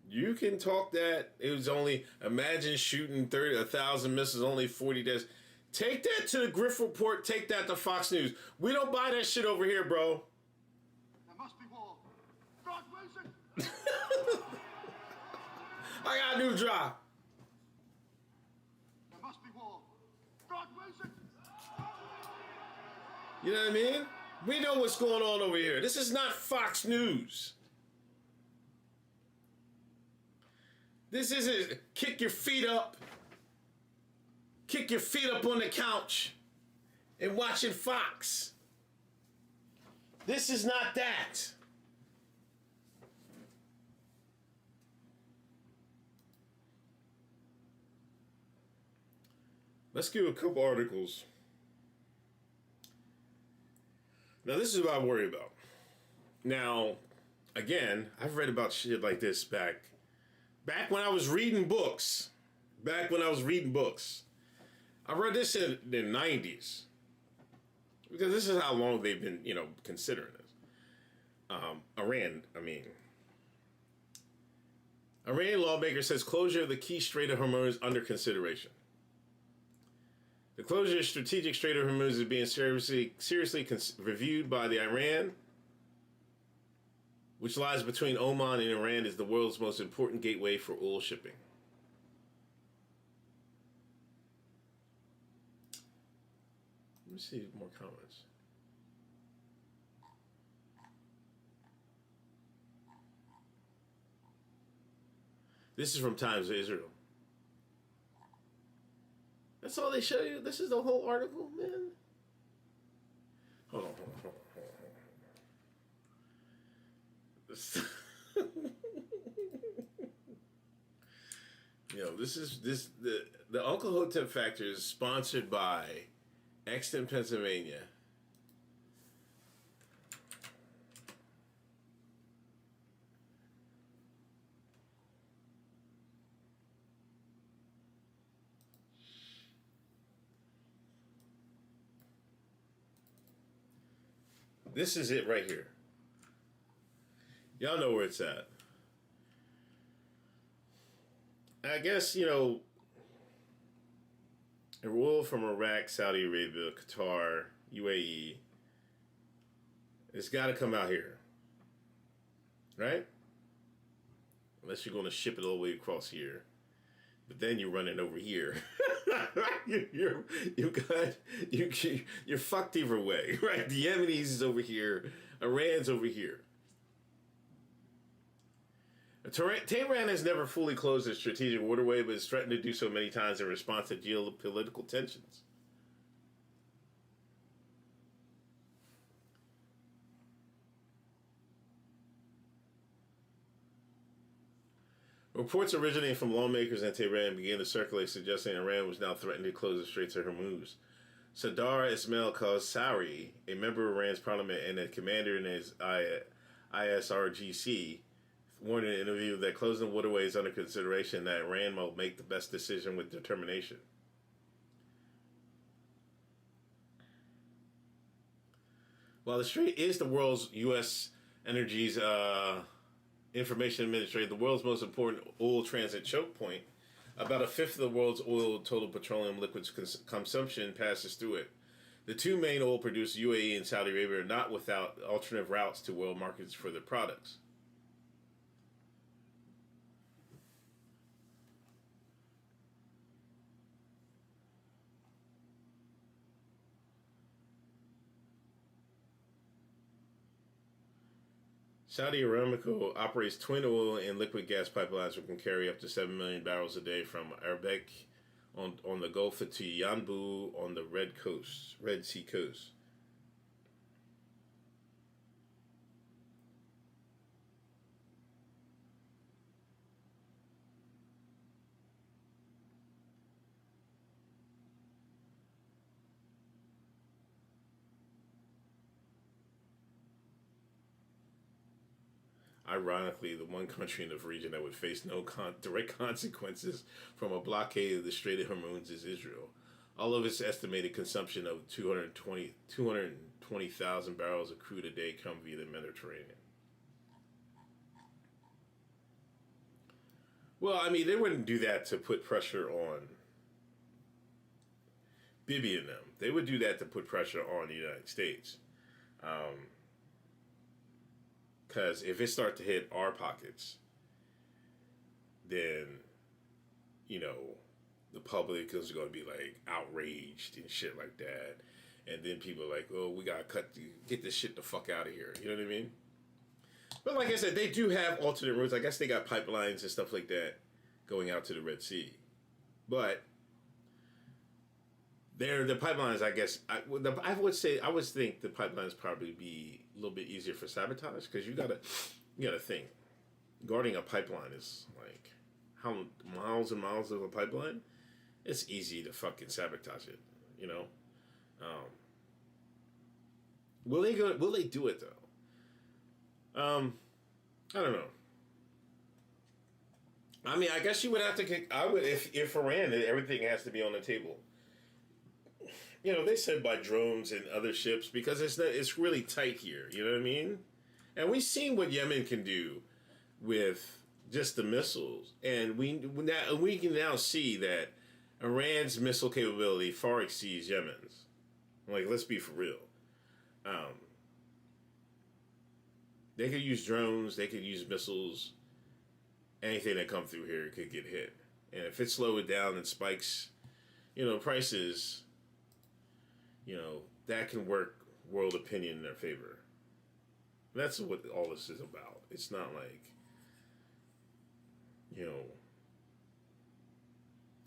You can talk that. It was only, imagine shooting 1,000 missiles, only 40 deaths. Take that to the Griff Report. Take that to Fox News. We don't buy that shit over here, bro. There must be war. God wills it. I got a new drop. There must be war. God wills it. You know what I mean? We know what's going on over here. This is not Fox News. This isn't kick your feet up. Kick your feet up on the couch and watching Fox. This is not that. Let's give a couple articles. Now, this is what I worry about. Now, again, I've read about shit like this back when I was reading books. I read this in the 90s. Because this is how long they've been, considering this. Iran, Iranian lawmaker says closure of the key Strait of Hormuz under consideration. The closure of strategic Strait of Hormuz is being seriously reviewed by the Iran, which lies between Oman and Iran, is the world's most important gateway for oil shipping. Let me see more comments. This is from Times of Israel. That's all they show you? This is the whole article, man? Hold on. The Uncle Hotep Factor is sponsored by Exton, Pennsylvania. This is it right here. Y'all know where it's at. I guess, oil from Iraq, Saudi Arabia, Qatar, UAE, it's got to come out here. Right? Unless you're going to ship it all the way across here. But then you're running over here. You're fucked either way, right? The Yemenis is over here. Iran's over here. Tehran has never fully closed its strategic waterway, but has threatened to do so many times in response to geopolitical tensions. Reports originating from lawmakers in Tehran began to circulate, suggesting Iran was now threatening to close the Straits of Hormuz. Sadar Ismail Khosari, a member of Iran's parliament and a commander in his ISRGC, warned in an interview that closing the waterway is under consideration, that Iran will make the best decision with determination. While the strait is the world's U.S. Energy's Information Administrator, the world's most important oil transit choke point, about a fifth of the world's oil total petroleum liquids consumption passes through it. The two main oil producers, UAE and Saudi Arabia, are not without alternative routes to world markets for their products. Saudi Aramco operates twin oil and liquid gas pipelines that can carry up to 7 million barrels a day from Arabic on the Gulf to Yanbu on the Red Sea coast. Ironically, the one country in the region that would face no direct consequences from a blockade of the Strait of Hormuz is Israel. All of its estimated consumption of 220,000 barrels of crude a day come via the Mediterranean. Well, I mean, they wouldn't do that to put pressure on Bibi and them. They would do that to put pressure on the United States. Because if it starts to hit our pockets, then, the public is going to be, outraged and shit like that. And then people are like, oh, we got to get this shit the fuck out of here. You know what I mean? But like I said, they do have alternate routes. I guess they got pipelines and stuff like that going out to the Red Sea. But the pipelines, I guess, I would think the pipelines probably be a little bit easier for sabotage, because you gotta think, guarding a pipeline is like how miles and miles of a pipeline. It's easy to fucking sabotage it, Will they do it though? I don't know. I mean, I guess you would have to. If Iran, everything has to be on the table. They said by drones and other ships, because it's really tight here. You know what I mean? And we've seen what Yemen can do with just the missiles, and we can now see that Iran's missile capability far exceeds Yemen's. Like, let's be for real. They could use drones, they could use missiles. Anything that come through here could get hit. And if it slows it down and spikes, prices, that can work world opinion in their favor. That's what all this is about. It's not like,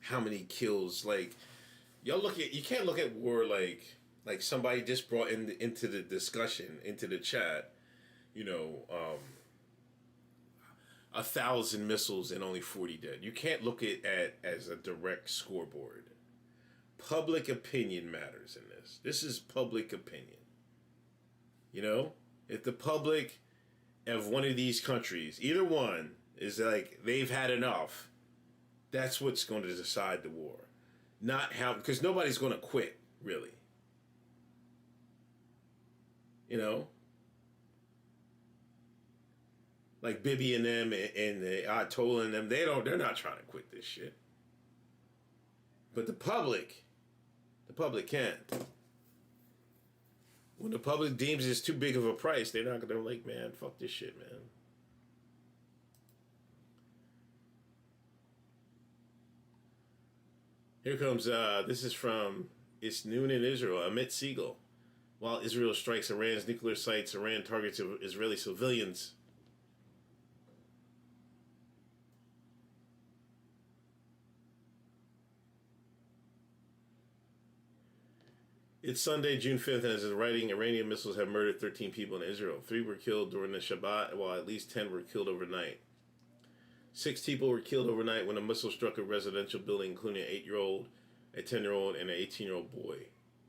how many kills. Like, you can't look at war like somebody just brought into the discussion, into the chat, 1,000 missiles and only 40 dead. You can't look at it as a direct scoreboard. Public opinion matters in this. This is public opinion. If the public of one of these countries, either one, is like they've had enough, that's what's going to decide the war. Not how, because nobody's going to quit, really. Like Bibi and them and the Ayatollah and them, they're not trying to quit this shit. But the public can't. When the public deems it's too big of a price, they're not gonna man, fuck this shit, man. Here comes, this is from It's Noon in Israel, Amit Siegel. While Israel strikes Iran's nuclear sites, Iran targets Israeli civilians. It's Sunday, June 5th, and as of writing, Iranian missiles have murdered 13 people in Israel. 3 were killed during the Shabbat, while at least 10 were killed overnight. 6 people were killed overnight when a missile struck a residential building, including an 8-year-old, a 10-year-old, and an 18-year-old boy.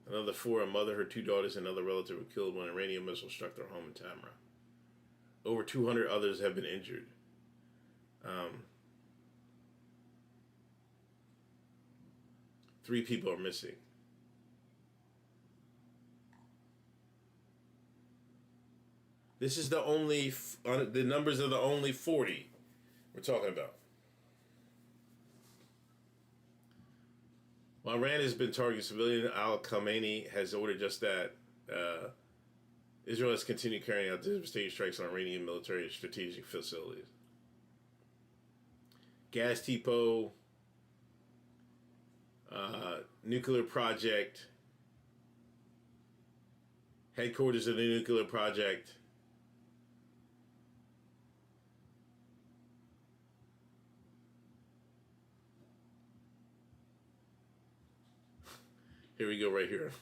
Another 4, a mother, her 2 daughters, and another relative, were killed when an Iranian missile struck their home in Tamra. Over 200 others have been injured. 3 people are missing. This is the numbers are the only 40 we're talking about. While Iran has been targeting civilians, Al-Khamenei has ordered just that. Israel has continued carrying out devastating strikes on Iranian military and strategic facilities. Gas depot, nuclear project, headquarters of the nuclear project. Here we go, right here.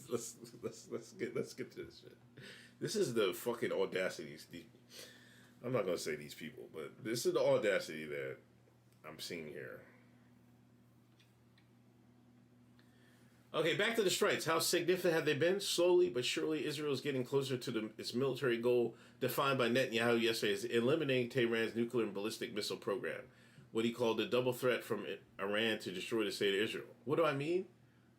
let's get to this shit. This is the fucking audacity. I'm not gonna say these people, but this is the audacity that I'm seeing here. Okay, back to the strikes. How significant have they been? Slowly but surely, Israel is getting closer to its military goal defined by Netanyahu yesterday as eliminating Tehran's nuclear and ballistic missile program. What he called the double threat from Iran to destroy the state of Israel. What do I mean?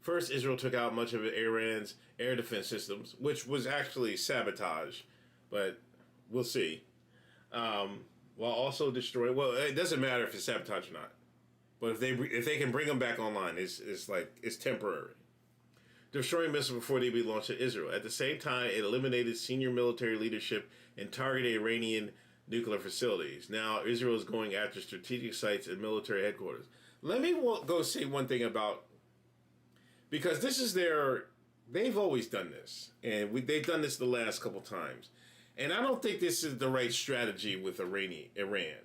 First, Israel took out much of Iran's air defense systems, which was actually sabotage, but we'll see. While also destroying, well, it doesn't matter if it's sabotage or not, but if they can bring them back online, it's temporary. Destroying missiles before they be launched at Israel. At the same time, it eliminated senior military leadership and targeted Iranian nuclear facilities. Now, Israel is going after strategic sites and military headquarters. Let me go say one thing about. Because this is they've always done this. And they've done this the last couple times. And I don't think this is the right strategy with Iran.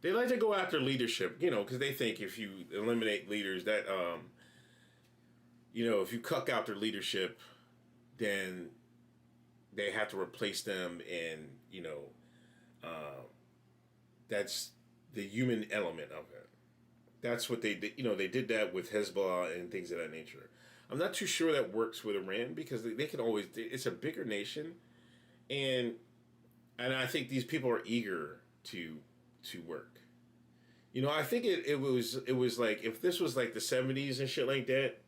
They like to go after leadership, because they think if you eliminate leaders that, if you cuck out their leadership, then they have to replace them and, that's the human element of it. That's what they did. They did that with Hezbollah and things of that nature. I'm not too sure that works with Iran because they can always. It's a bigger nation, and I think these people are eager to work. I think it was like if this was like the 70s and shit like that.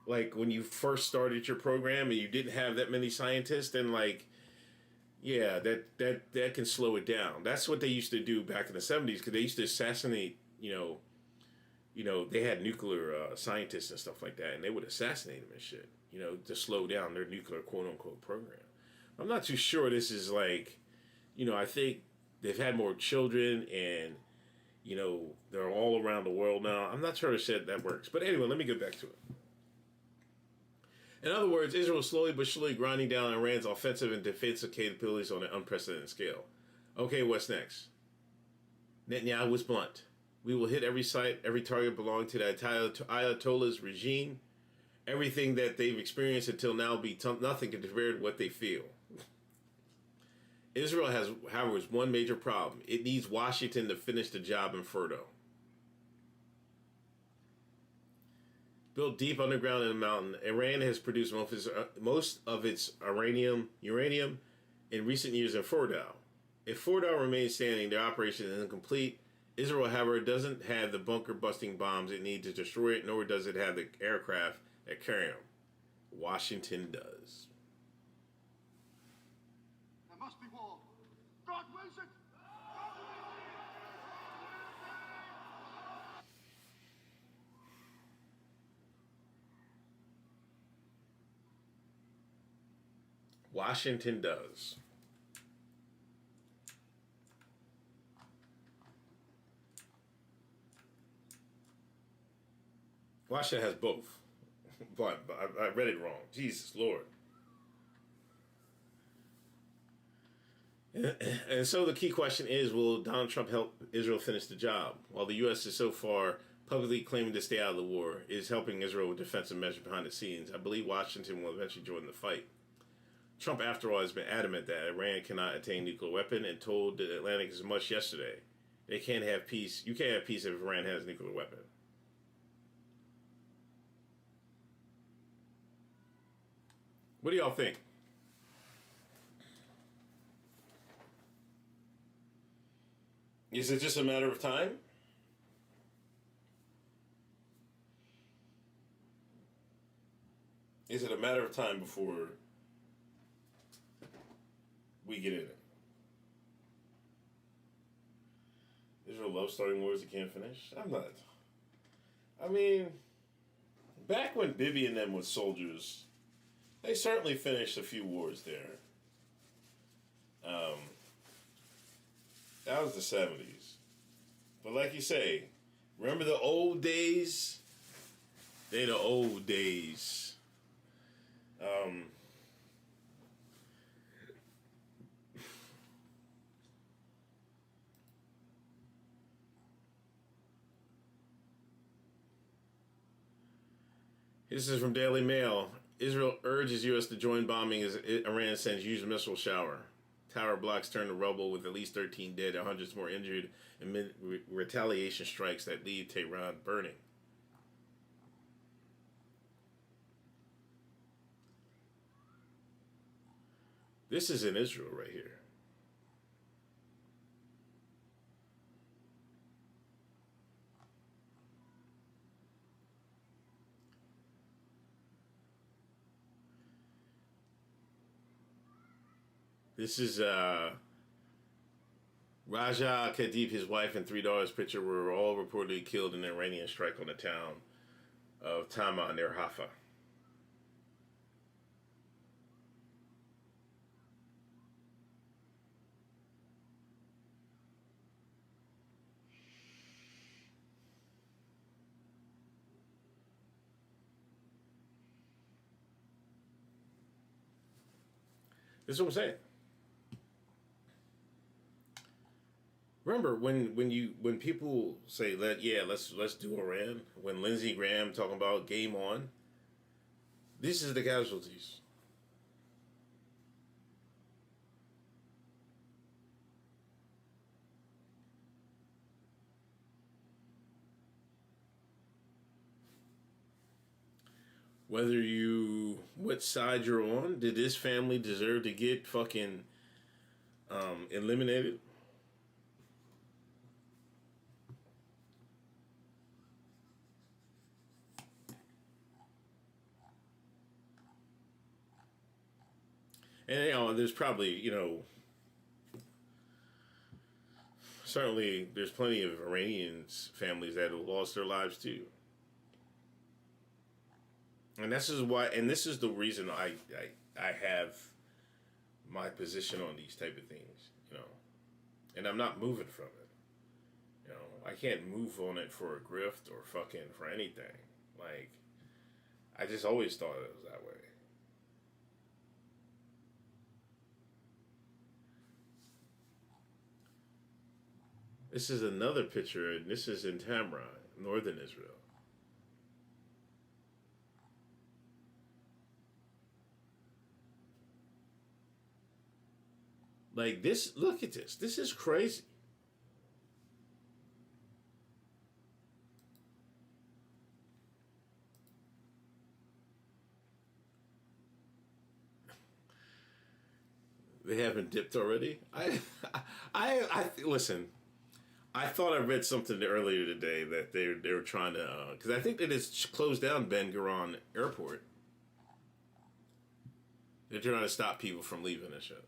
Like when you first started your program and you didn't have that many scientists, and Yeah, that can slow it down. That's what they used to do back in the 70s, because they used to assassinate, they had nuclear scientists and stuff like that, and they would assassinate them and shit, to slow down their nuclear quote-unquote program. I'm not too sure this is like, I think they've had more children, and, they're all around the world now. I'm not sure that works. But anyway, let me get back to it. In other words, Israel is slowly but surely grinding down Iran's offensive and defensive capabilities on an unprecedented scale. Okay, what's next? Netanyahu was blunt. We will hit every site, every target belonging to the Ayatollah's regime. Everything that they've experienced until now be nothing compared to what they feel. Israel has, however, one major problem. It needs Washington to finish the job in Fordo. Built deep underground in the mountain, Iran has produced most of its uranium in recent years in Fordo. If Fordo remains standing, their operation is incomplete. Israel, however, doesn't have the bunker-busting bombs it needs to destroy it, nor does it have the aircraft that carry them. Washington does. There must be war. God wills it. Washington does. Washington has both. But I read it wrong. Jesus Lord. And so the key question is, will Donald Trump help Israel finish the job? While the U.S. is so far publicly claiming to stay out of the war, it is helping Israel with defensive measures behind the scenes. I believe Washington will eventually join the fight. Trump, after all, has been adamant that Iran cannot attain nuclear weapon and told the Atlantic as much yesterday. They can't have peace. You can't have peace if Iran has a nuclear weapon. What do y'all think? Is it just a matter of time? Is it a matter of time before we get in it? Israel loves starting wars it can't finish? I'm not. I mean, back when Bibi and them was soldiers, they certainly finished a few wars there. That was the 70s. But like you say, remember the old days? They the old days. This is from Daily Mail. Israel urges U.S. to join bombing as Iran sends huge missile shower. Tower blocks turn to rubble with at least 13 dead and hundreds more injured amid retaliation strikes that leave Tehran burning. This is in Israel right here. This is Raja Kadib, his wife, and 3 daughters' picture were all reportedly killed in an Iranian strike on the town of Tama near Haifa. This is what I'm saying. Remember when people say let's do Iran, when Lindsey Graham talking about game on, this is the casualties. What side you're on, did this family deserve to get fucking eliminated? And there's probably certainly there's plenty of Iranians families that have lost their lives too. And this is why, and this is the reason I have my position on these type of things, you know, and I'm not moving from it. You know, I can't move on it for a grift or fucking for anything. Like, I just always thought it was that way. This is another picture, and this is in Tamra, northern Israel. Like this, look at this. This is crazy. They haven't dipped already? I listen. I thought I read something earlier today that they were trying to, because I think they just closed down Ben Gurion Airport. They're trying to stop people from leaving and shit.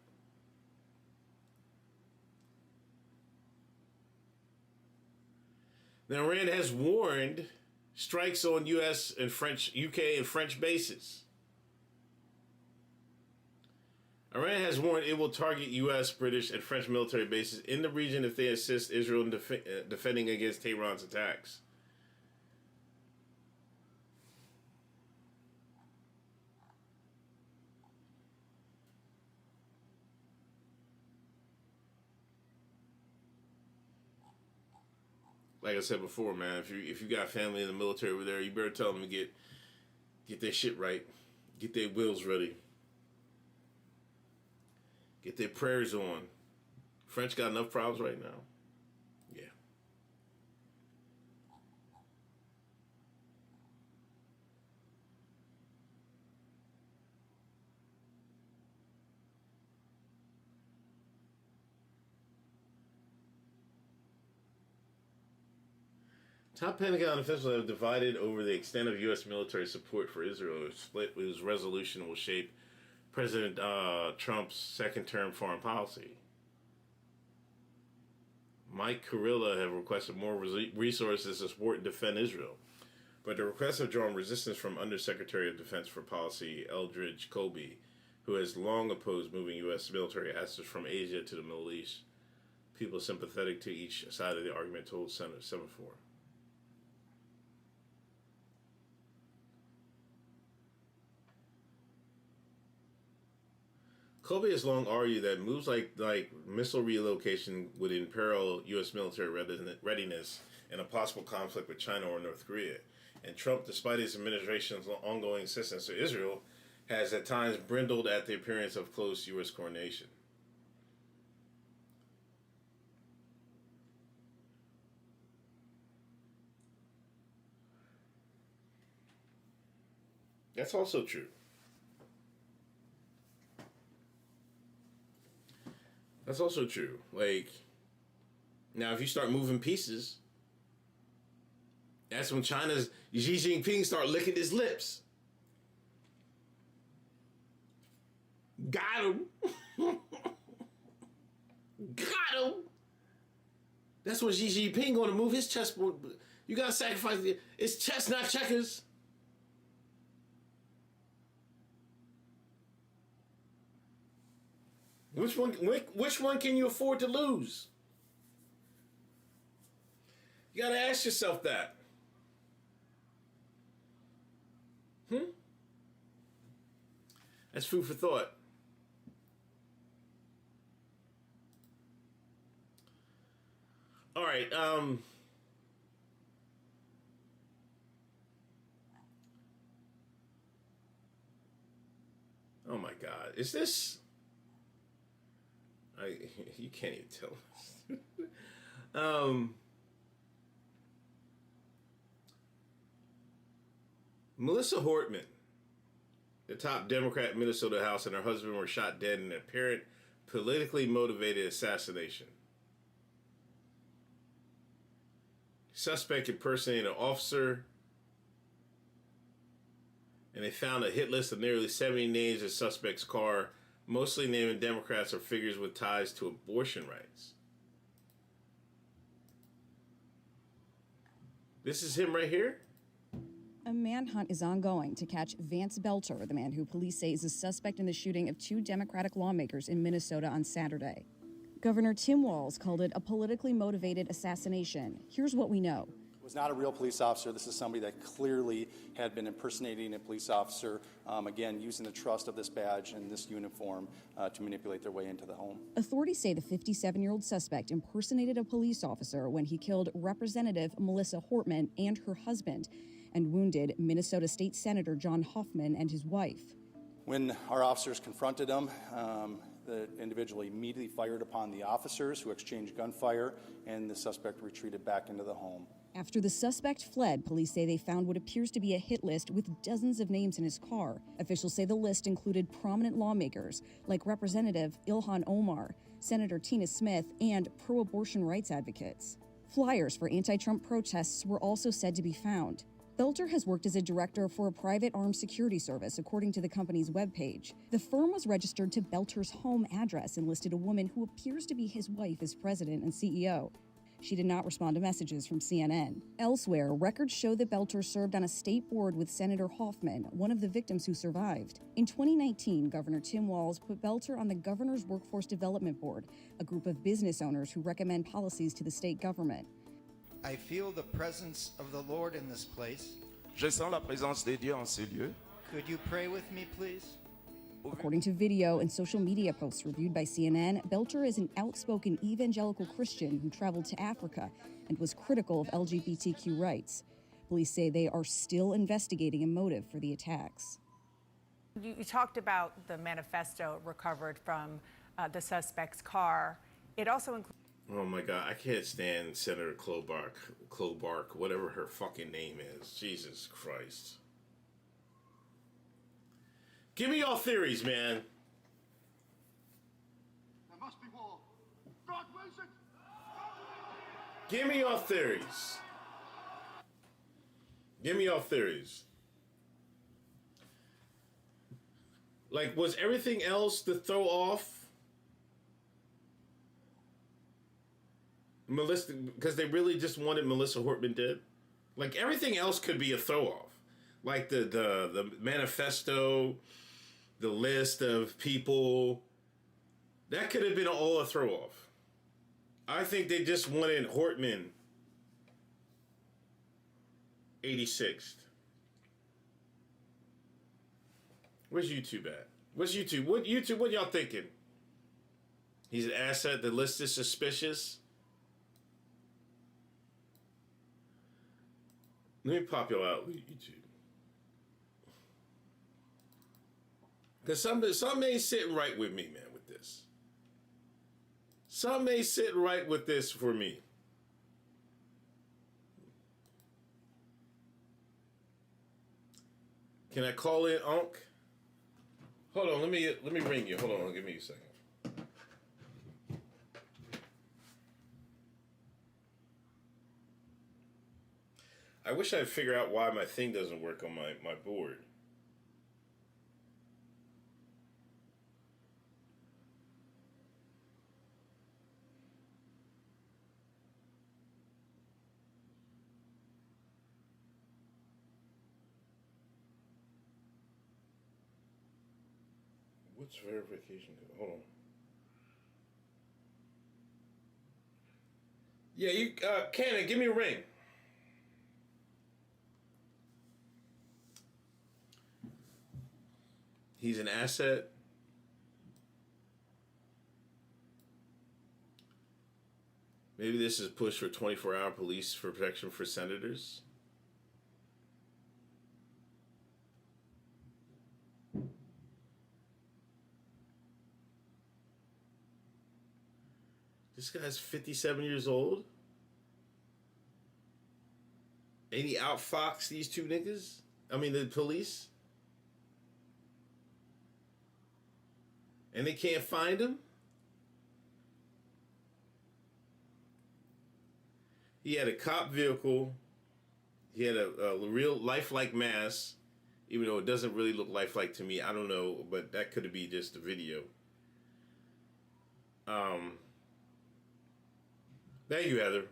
Now, Iran has warned strikes on U.S. and UK and French bases. Iran has warned it will target U.S., British, and French military bases in the region if they assist Israel in defending against Tehran's attacks. Like I said before, man, if you got family in the military over there, you better tell them to get their shit right, get their wills ready. Get their prayers on. French got enough problems right now. Yeah. Top Pentagon officials have divided over the extent of U.S. military support for Israel. A split whose resolution will shape President Trump's second-term foreign policy. Mike Kurilla have requested more resources to support and defend Israel, but the requests have drawn resistance from Undersecretary of Defense for Policy Eldridge Colby, who has long opposed moving U.S. military assets from Asia to the Middle East. People sympathetic to each side of the argument told Senate 7-4. Colby has long argued that moves like missile relocation would imperil U.S. military readiness in a possible conflict with China or North Korea. And Trump, despite his administration's ongoing assistance to Israel, has at times brindled at the appearance of close U.S. coordination. That's also true. That's also true. Like, now if you start moving pieces, that's when China's Xi Jinping start licking his lips. Got him. Got him. That's when Xi Jinping going to move his chessboard. You got to sacrifice it's chess, not checkers. Which one can you afford to lose? You got to ask yourself that. That's food for thought. All right. Oh my God. Is this... you can't even tell. Melissa Hortman, the top Democrat in Minnesota House, and her husband were shot dead in an apparent politically motivated assassination. Suspect impersonated an officer, and they found a hit list of nearly 70 names in suspect's car, mostly naming Democrats or figures with ties to abortion rights. This is him right here? A manhunt is ongoing to catch Vance Belter, the man who police say is a suspect in the shooting of 2 Democratic lawmakers in Minnesota on Saturday. Governor Tim Walz called it a politically motivated assassination. Here's what we know. Was not a real police officer. This is somebody that clearly had been impersonating a police officer, again, using the trust of this badge and this uniform to manipulate their way into the home. Authorities say the 57-year-old suspect impersonated a police officer when he killed Representative Melissa Hortman and her husband and wounded Minnesota State Senator John Hoffman and his wife. When our officers confronted him, the individual immediately fired upon the officers, who exchanged gunfire, and the suspect retreated back into the home. After the suspect fled, police say they found what appears to be a hit list with dozens of names in his car. Officials say the list included prominent lawmakers like Representative Ilhan Omar, Senator Tina Smith, and pro-abortion rights advocates. Flyers for anti-Trump protests were also said to be found. Belter has worked as a director for a private armed security service, according to the company's webpage. The firm was registered to Belter's home address and listed a woman who appears to be his wife as president and CEO. She did not respond to messages from CNN. Elsewhere, records show that Belter served on a state board with Senator Hoffman, one of the victims who survived. In 2019, Governor Tim Walz put Belter on the Governor's Workforce Development Board, a group of business owners who recommend policies to the state government. I feel the presence of the Lord in this place. Je sens la présence de Dieu en ces lieux. Could you pray with me, please? According to video and social media posts reviewed by CNN, Belter is an outspoken evangelical Christian who traveled to Africa and was critical of LGBTQ rights. Police say they are still investigating a motive for the attacks. You talked about the manifesto recovered from the suspect's car. It also includes... Oh my God, I can't stand Senator Klobark, whatever her fucking name is. Jesus Christ. Give me your theories, man. There must be war. God wills it. Give me your theories. Give me your theories. Like, was everything else to throw off Melissa, because they really just wanted Melissa Hortman dead? Like, everything else could be a throw-off. Like the manifesto, the list of people, that could have been all a throw-off. I think they just wanted Hortman 86th. Where's YouTube at? What's YouTube? What y'all thinking? He's an asset. The list is suspicious. Let me pop y'all out with YouTube. Because something ain't sitting right with me, man, with this. Something ain't sitting right with this for me. Can I call in, Unc? Hold on, let me ring you. Hold on, give me a second. I wish I'd figure out why my thing doesn't work on my board. What's verification code? Hold on. Yeah, you, Cannon, give me a ring. He's an asset. Maybe this is a push for 24-hour police protection for senators. This guy's 57 years old. And he outfoxed these two niggas? I mean, the police? And they can't find him? He had a cop vehicle. He had a real lifelike mask, even though it doesn't really look lifelike to me. I don't know, but that could be just a video. Thank you, Heather.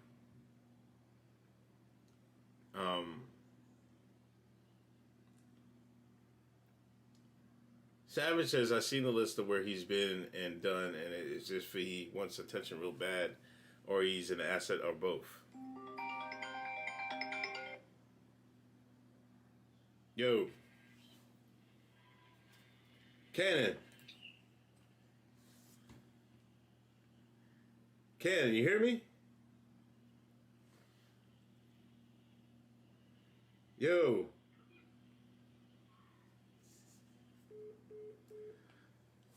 Savage says, I've seen the list of where he's been and done, and it's just for he wants attention real bad, or he's an asset, or both. Yo. Cannon. Cannon, you hear me? Yo.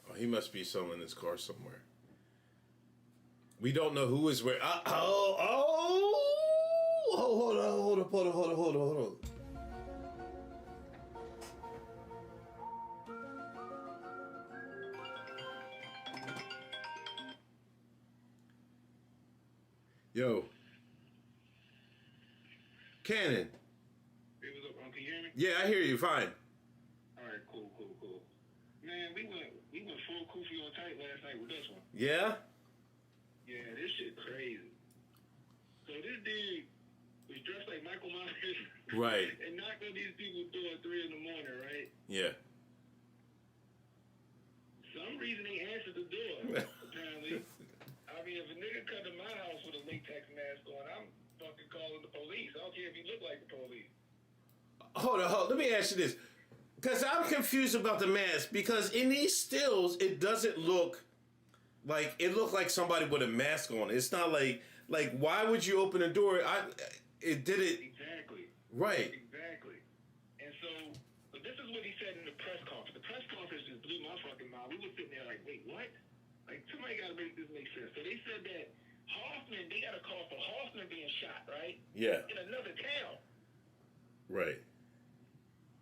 Oh, he must be somewhere in this car somewhere. We don't know who is where. Hold on. Yo. Cannon. Hey, what's up, Can you hear me? Yeah, I hear you. Fine. All right, cool. Man, we went full Koofy on tight last night with this one. Yeah? Yeah, this shit crazy. So this dude was dressed like Michael Myers. Right. And knocked on these people's door at 3 in the morning, right? Yeah. Some reason they answered the door, apparently. I mean, if a nigga come to my house with a latex mask on, I'm fucking calling the police. I don't care if you look like the police. Hold on. Let me ask you this. Because I'm confused about the mask. Because in these stills, it doesn't look like... It looked like somebody with a mask on. It's not like why would you open the door? It did it... Exactly. Right. Exactly. And so, but this is what he said in the press conference. The press conference just blew my fucking mind. We were sitting there like, wait, what? Like, somebody got to make this make sense. So they said that Hoffman, they got a call for Hoffman being shot, right? Yeah. In another town. Right.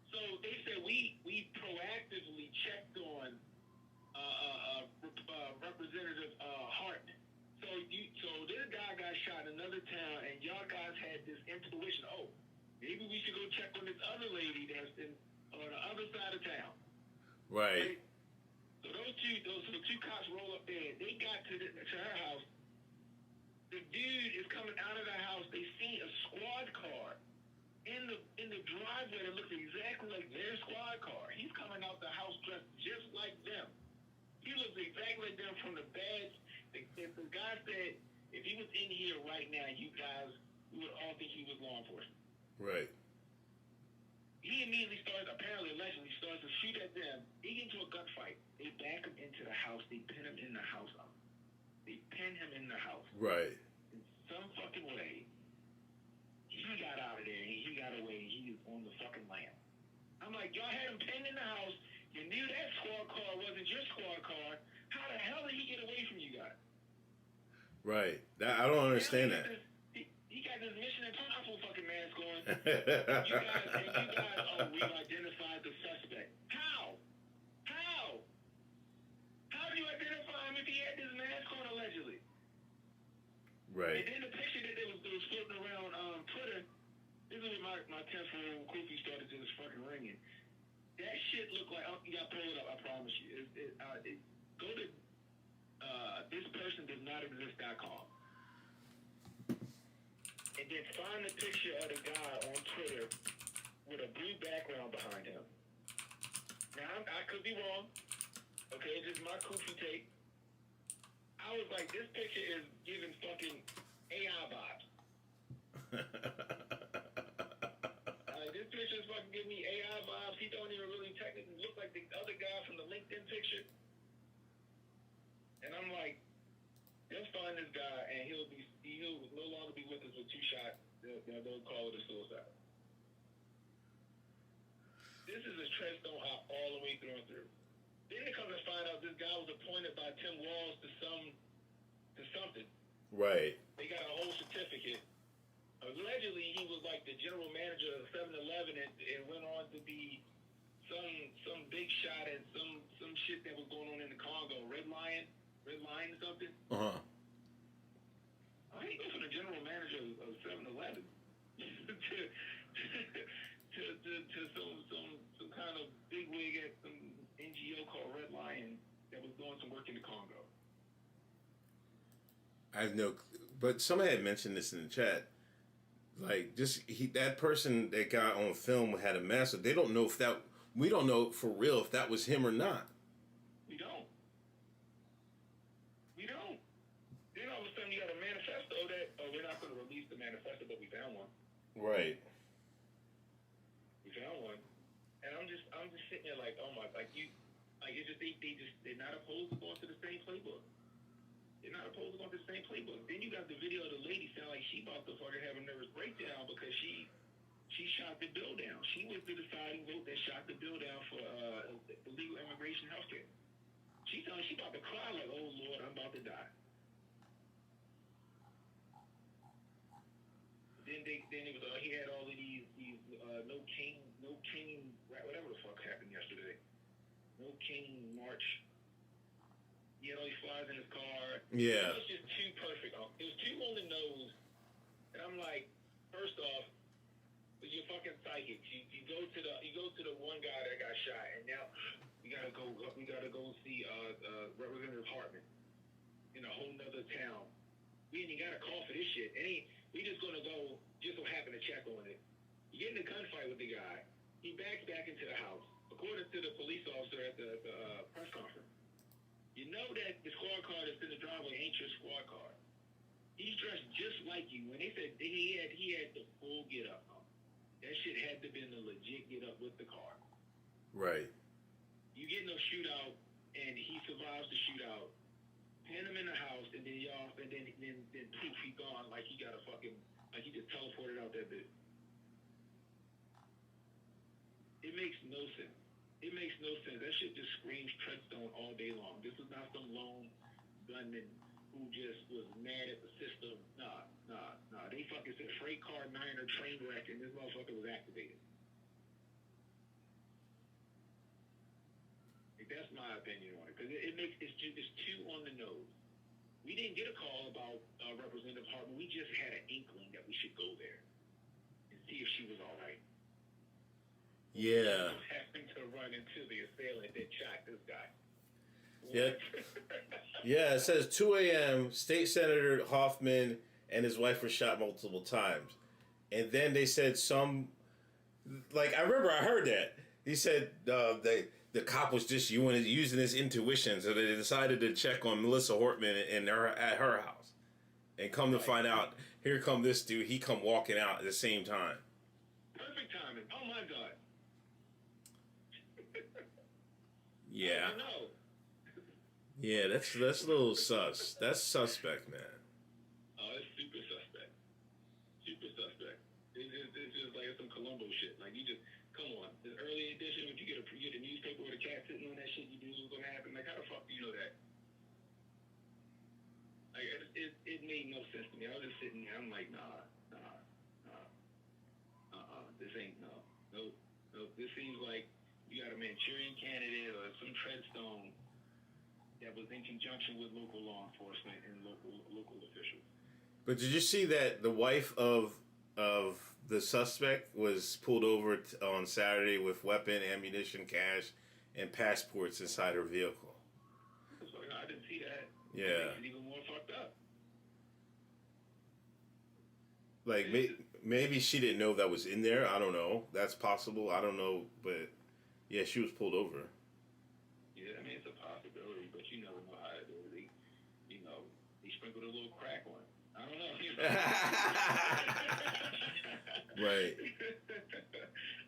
So they said we proactively checked on Representative Hart. So this guy got shot in another town, and y'all guys had this intuition. Oh, maybe we should go check on this other lady that's on the other side of town. Right. So those two cops roll up there. They got to her house. The dude is coming out of the house. They see a squad car in the driveway that looks exactly like their squad car. He's coming out the house dressed just like them. He looks exactly like them from the badge. The guy said, if he was in here right now, you guys, we would all think he was law enforcement. Right. He immediately allegedly starts to shoot at them. They get into a gunfight. They back him into the house. They pin him in the house. They pin him in the house. Right. In some fucking way, he got out of there and he got away. He is on the fucking lam. I'm like, y'all had him pinned in the house. You knew that squad car wasn't your squad car. How the hell did he get away from you guys? Right. I don't understand that. He got this Mission Impossible fucking mask on. You guys, we've identified the suspect. How? How do you identify him if he had this mask on allegedly? Right. And then the picture that was floating around Twitter, this is when my 10-phone Koofy started just fucking ringing. That shit looked like, you gotta pull it up, I promise you. Go to thispersondoesnotexist.com. And then find the picture of the guy on Twitter with a blue background behind him. Now, I could be wrong. Okay, this is my Koofy take. I was like, this picture is giving fucking AI vibes. This picture is fucking giving me AI vibes. He don't even really technically look like the other guy from the LinkedIn picture. And I'm like, they'll find this guy and he'll no longer be with us with 2 shots. They'll call it a suicide. This is a Treadstone op all the way through and through. Then they come to find out this guy was appointed by Tim Walz to something. Right. They got a whole certificate. Allegedly, he was like the general manager of 7-Eleven and went on to be some big shot at some shit that was going on in the Congo. Red Lion something. Uh-huh. I ain't go from the general manager of 7-Eleven to some kind of big wig at some NGO called Red Lion that was doing some work in the Congo. I have no clue. But somebody had mentioned this in the chat. Like, that person that got on film had a mask. They don't know we don't know for real if that was him or not. We don't. Then all of a sudden you got a manifesto that, we're not going to release the manifesto, but we found one. Right. We found one. And I'm just sitting there like, oh my, they're not opposed to going to the same playbook. They're not opposed to going to the same playbook. Then you got the video of the lady sound like she about to fucking have a nervous breakdown because she shot the bill down. She was the deciding vote that shot the bill down for illegal immigration healthcare. She sound like she about to cry like, oh Lord, I'm about to die. Then it was he had all of these no king, whatever the fuck happened yesterday. No king march. He had all these flies in his car. Yeah. It was just too perfect. It was too on the nose. And I'm like, first off, you're fucking psychic. You go to the one guy that got shot, and now we gotta go see Representative Hartman in a whole nother town. We ain't even got a call for this shit. We just gonna go, just so happen to check on it. You get in a gunfight with the guy. He backs back into the house. According to the police officer at the press conference, you know that the squad car that's in the driveway ain't your squad car. He's dressed just like you. When they said he had the full get up on, that shit had to been the legit get up with the car. Right. You get in a shootout and he survives the shootout. Pin him in the house and then poof, he gone like he got like he just teleported out that bitch. It makes no sense. It makes no sense. That shit just screams Treadstone all day long. This was not some lone gunman who just was mad at the system. Nah. They fucking said freight car niner train wreck and this motherfucker was activated. Like, that's my opinion on it. Because it's too on the nose. We didn't get a call about Representative Hartman. We just had an inkling that we should go there and see if she was all right. Yeah. Happened to run into the assailant that shot this guy. Yeah. Yeah, it says 2 a.m. State Senator Hoffman and his wife were shot multiple times. And then they said I remember I heard that. He said the cop was just using his intuition, so they decided to check on Melissa Hortman at her house. And come to find out, here come this dude, he come walking out at the same time. Perfect timing. Oh my God. Yeah. Yeah, that's a little sus. That's suspect, man. Oh, it's super suspect. Super suspect. It's just like some Columbo shit. Like, you just, come on. The early edition, when you get a newspaper with a cat sitting on that shit, you knew it was going to happen. Like, how the fuck do you know that? Like, it made no sense to me. I was just sitting there. I'm like, nah. This ain't, no. This seems like you got a Manchurian candidate or some Treadstone that was in conjunction with local law enforcement and local officials. But did you see that the wife of the suspect was pulled over on Saturday with weapon, ammunition, cash, and passports inside her vehicle? So, I didn't see that. Yeah. It's even more fucked up. Like, maybe she didn't know that was in there. I don't know. That's possible. I don't know. But, yeah, she was pulled over. Yeah, I mean, it's a possibility, but you never know how to do it. They sprinkled a little crack on it. I don't know. Right.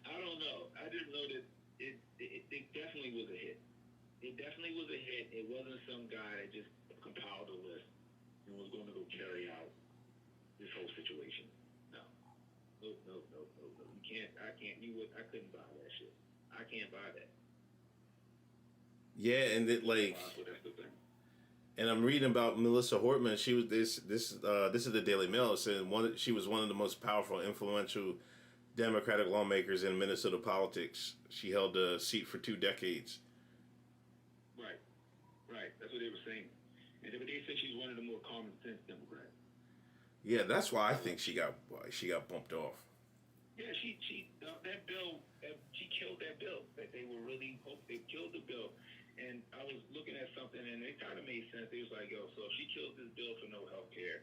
I don't know. I just know that it definitely was a hit. It definitely was a hit. It wasn't some guy that just compiled a list and was going to go carry out this whole situation. No. You can't. I couldn't buy that shit. I can't buy that. Yeah, and and I'm reading about Melissa Hortman. She was this is the Daily Mail. It said she was one of the most powerful, influential Democratic lawmakers in Minnesota politics. She held a seat for 2 decades. Right. That's what they were saying. And they said she's one of the more common sense Democrats. Yeah, that's why I think she got bumped off. Yeah, that bill. She killed that bill. That they were really they killed the bill. And I was looking at something, and it kind of made sense. It was like, yo, so if she kills this bill for no health care,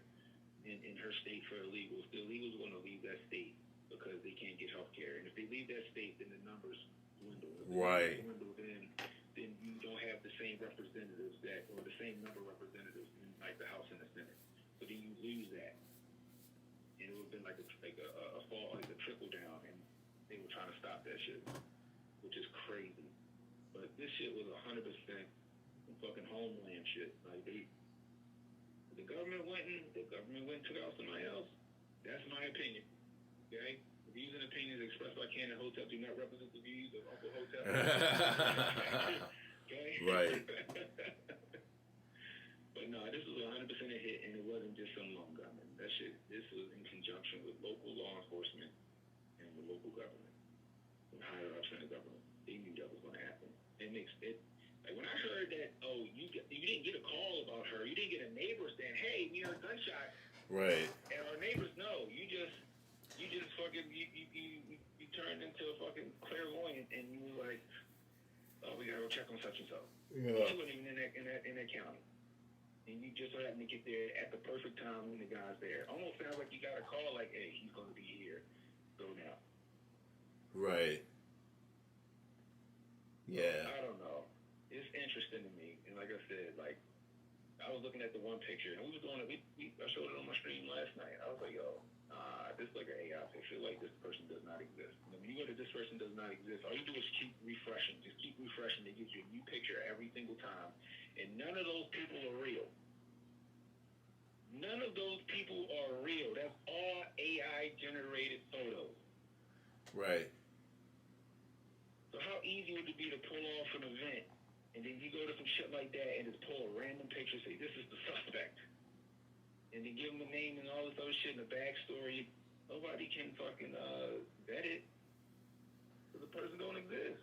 in her state for illegals, the illegals are going to leave that state because they can't get health care. And if they leave that state, then the numbers dwindle. If the Right. numbers dwindle, then you don't have the same representatives or the same number of representatives in like the House and the Senate. So then you lose that. And it would have been like a fall, like a trickle down, and they were trying to stop that shit, which is crazy. But this shit was 100% fucking homeland shit. Like the government went and took out somebody else. That's my opinion. Okay? The views and opinions expressed by Ken and Hotep do not represent the views of Uncle Hotep. Okay? Right. But no, this was 100% a hit, and it wasn't just some lone gunman. This was in conjunction with local law enforcement and the local government, and higher ups in the government. They knew that was going to happen. It makes it. Like when I heard that, you didn't get a call about her, you didn't get a neighbor saying, "Hey, we heard gunshot." Right. And our neighbors know. You just fucking you turned into a fucking clairvoyant, and you were like, "Oh, we gotta go check on such and so." Yeah. You weren't even in that county, and you just happened to get there at the perfect time when the guy's there. Almost sounds like you got a call, like, "Hey, he's gonna be here. Go now." Right. Yeah. I don't know. It's interesting to me, and like I said, like I was looking at the one picture, and we was doing it. I showed it on my stream last night. I was like, "Yo, this is like an AI picture. Like this person does not exist." And when you go to this person does not exist, all you do is keep refreshing. Just keep refreshing. It gives you a new picture every single time, and none of those people are real. None of those people are real. That's all AI generated photos. Right. So how easy would it be to pull off an event, and then you go to some shit like that and just pull a random picture, say this is the suspect, and then give them a name and all this other shit and a backstory. Nobody can fucking vet it, because the person don't exist.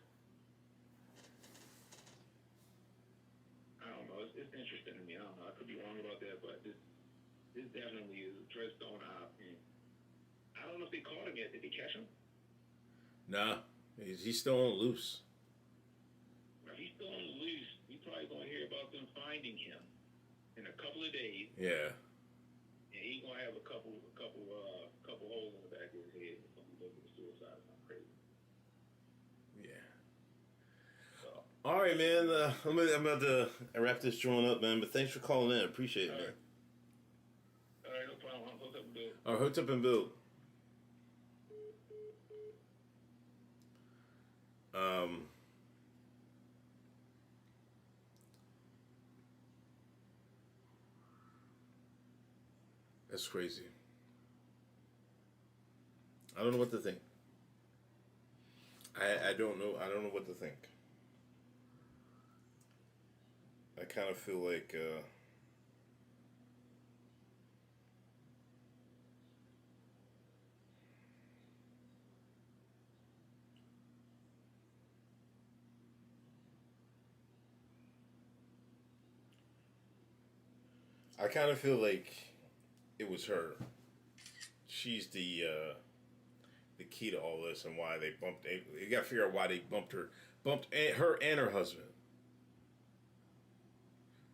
I don't know. It's interesting to me. I don't know. I could be wrong about that, but this definitely is a Treadstone op. And I don't know if they caught him yet. Did they catch him? Nah. He's still on loose. If he's still on loose, we probably gonna hear about them finding him in a couple of days. Yeah. And he's gonna have a couple holes in the back of his head. Something looking at suicide or something crazy. Yeah. So. All right, man. I'm about to wrap this joint up, man. But thanks for calling in. Appreciate it, man. All right, no problem. Hotep and Bill. All right, Hotep and Bill. That's crazy. I don't know what to think. I don't know. I don't know what to think. I kind of feel like I kind of feel like it was her. She's the key to all this and why they bumped. You got to figure out why they bumped her and her husband.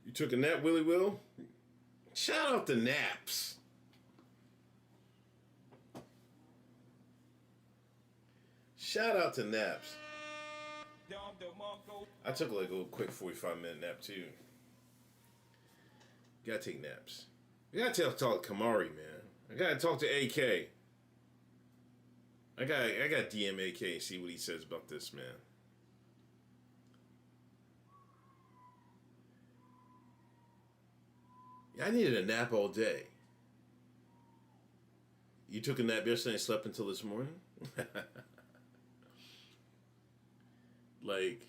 You took a nap, Willie Will? Shout out to naps. Shout out to naps. I took like a little quick 45-minute nap too. You gotta take naps. You gotta talk to Kamari, man. I gotta talk to AK. I got DM AK and see what he says about this, man. Yeah, I needed a nap all day. You took a nap yesterday and slept until this morning? Like,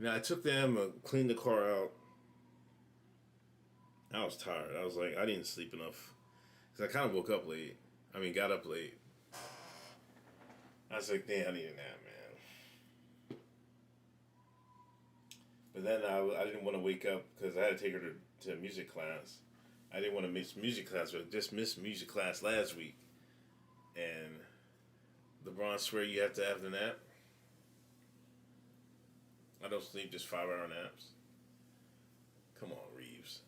I took them, cleaned the car out. I was tired. I was like, I didn't sleep enough. Because I kind of woke up late. Got up late. I was like, damn, I need a nap, man. But then I didn't want to wake up because I had to take her to music class. I didn't want to miss music class, but I just missed music class last week. And LeBron swear you have to have the nap. I don't sleep just 5-hour naps. Come on, Reeves.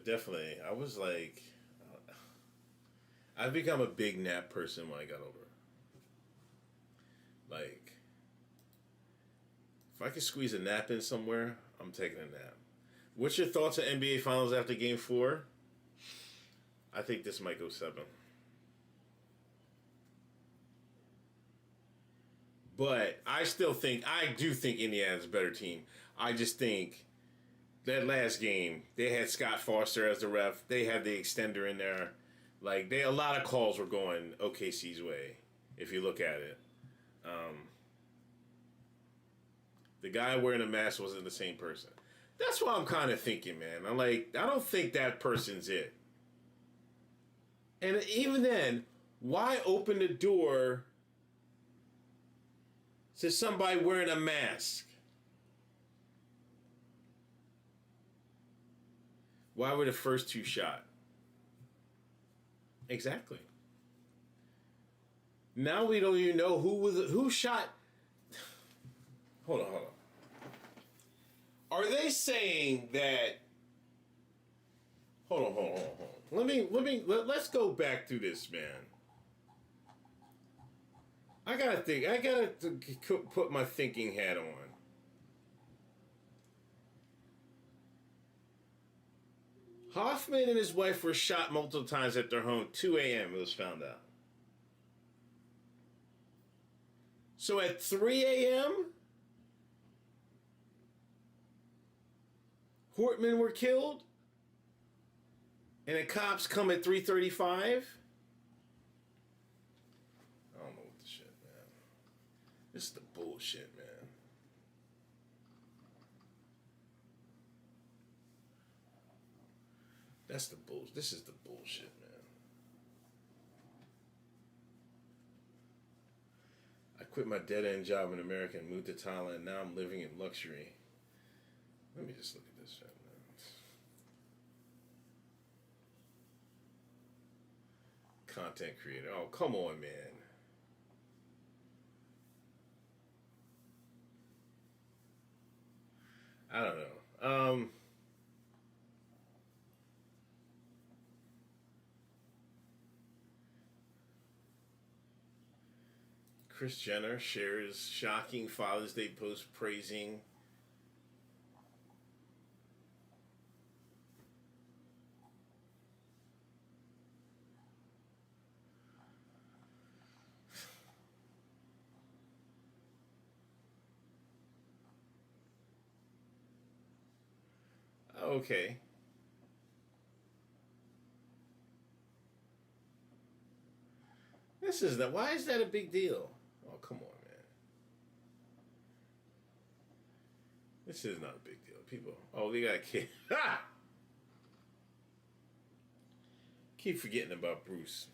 definitely. I was like, I've become a big nap person when I got older. Like, if I could squeeze a nap in somewhere, I'm taking a nap. What's your thoughts on NBA Finals after Game 4? I think this might go 7. But I do think Indiana's a better team. I just think that last game, they had Scott Foster as the ref. They had the extender in there. Like, a lot of calls were going OKC's way, if you look at it. The guy wearing a mask wasn't the same person. That's what I'm kind of thinking, man. I'm like, I don't think that person's it. And even then, why open the door to somebody wearing a mask? Why were the first 2 shot? Exactly. Now we don't even know who shot. Hold on. Are they saying that? Hold on. Let's go back through this, man. I gotta think. I gotta put my thinking hat on. Hoffman and his wife were shot multiple times at their home. 2 a.m. it was found out. So at 3 a.m., Hortman were killed? And the cops come at 3:35? I don't know what the shit, man. This is the bullshit, man. That's the bullshit. This is the bullshit, man. I quit my dead-end job in America and moved to Thailand. Now I'm living in luxury. Let me just look at this shit, man. Content creator. Oh, come on, man. I don't know. Kris Jenner shares shocking Father's Day post praising okay. Why is that a big deal? Oh, come on, man. This is not a big deal. People, they got a kid. Ha! Keep forgetting about Bruce.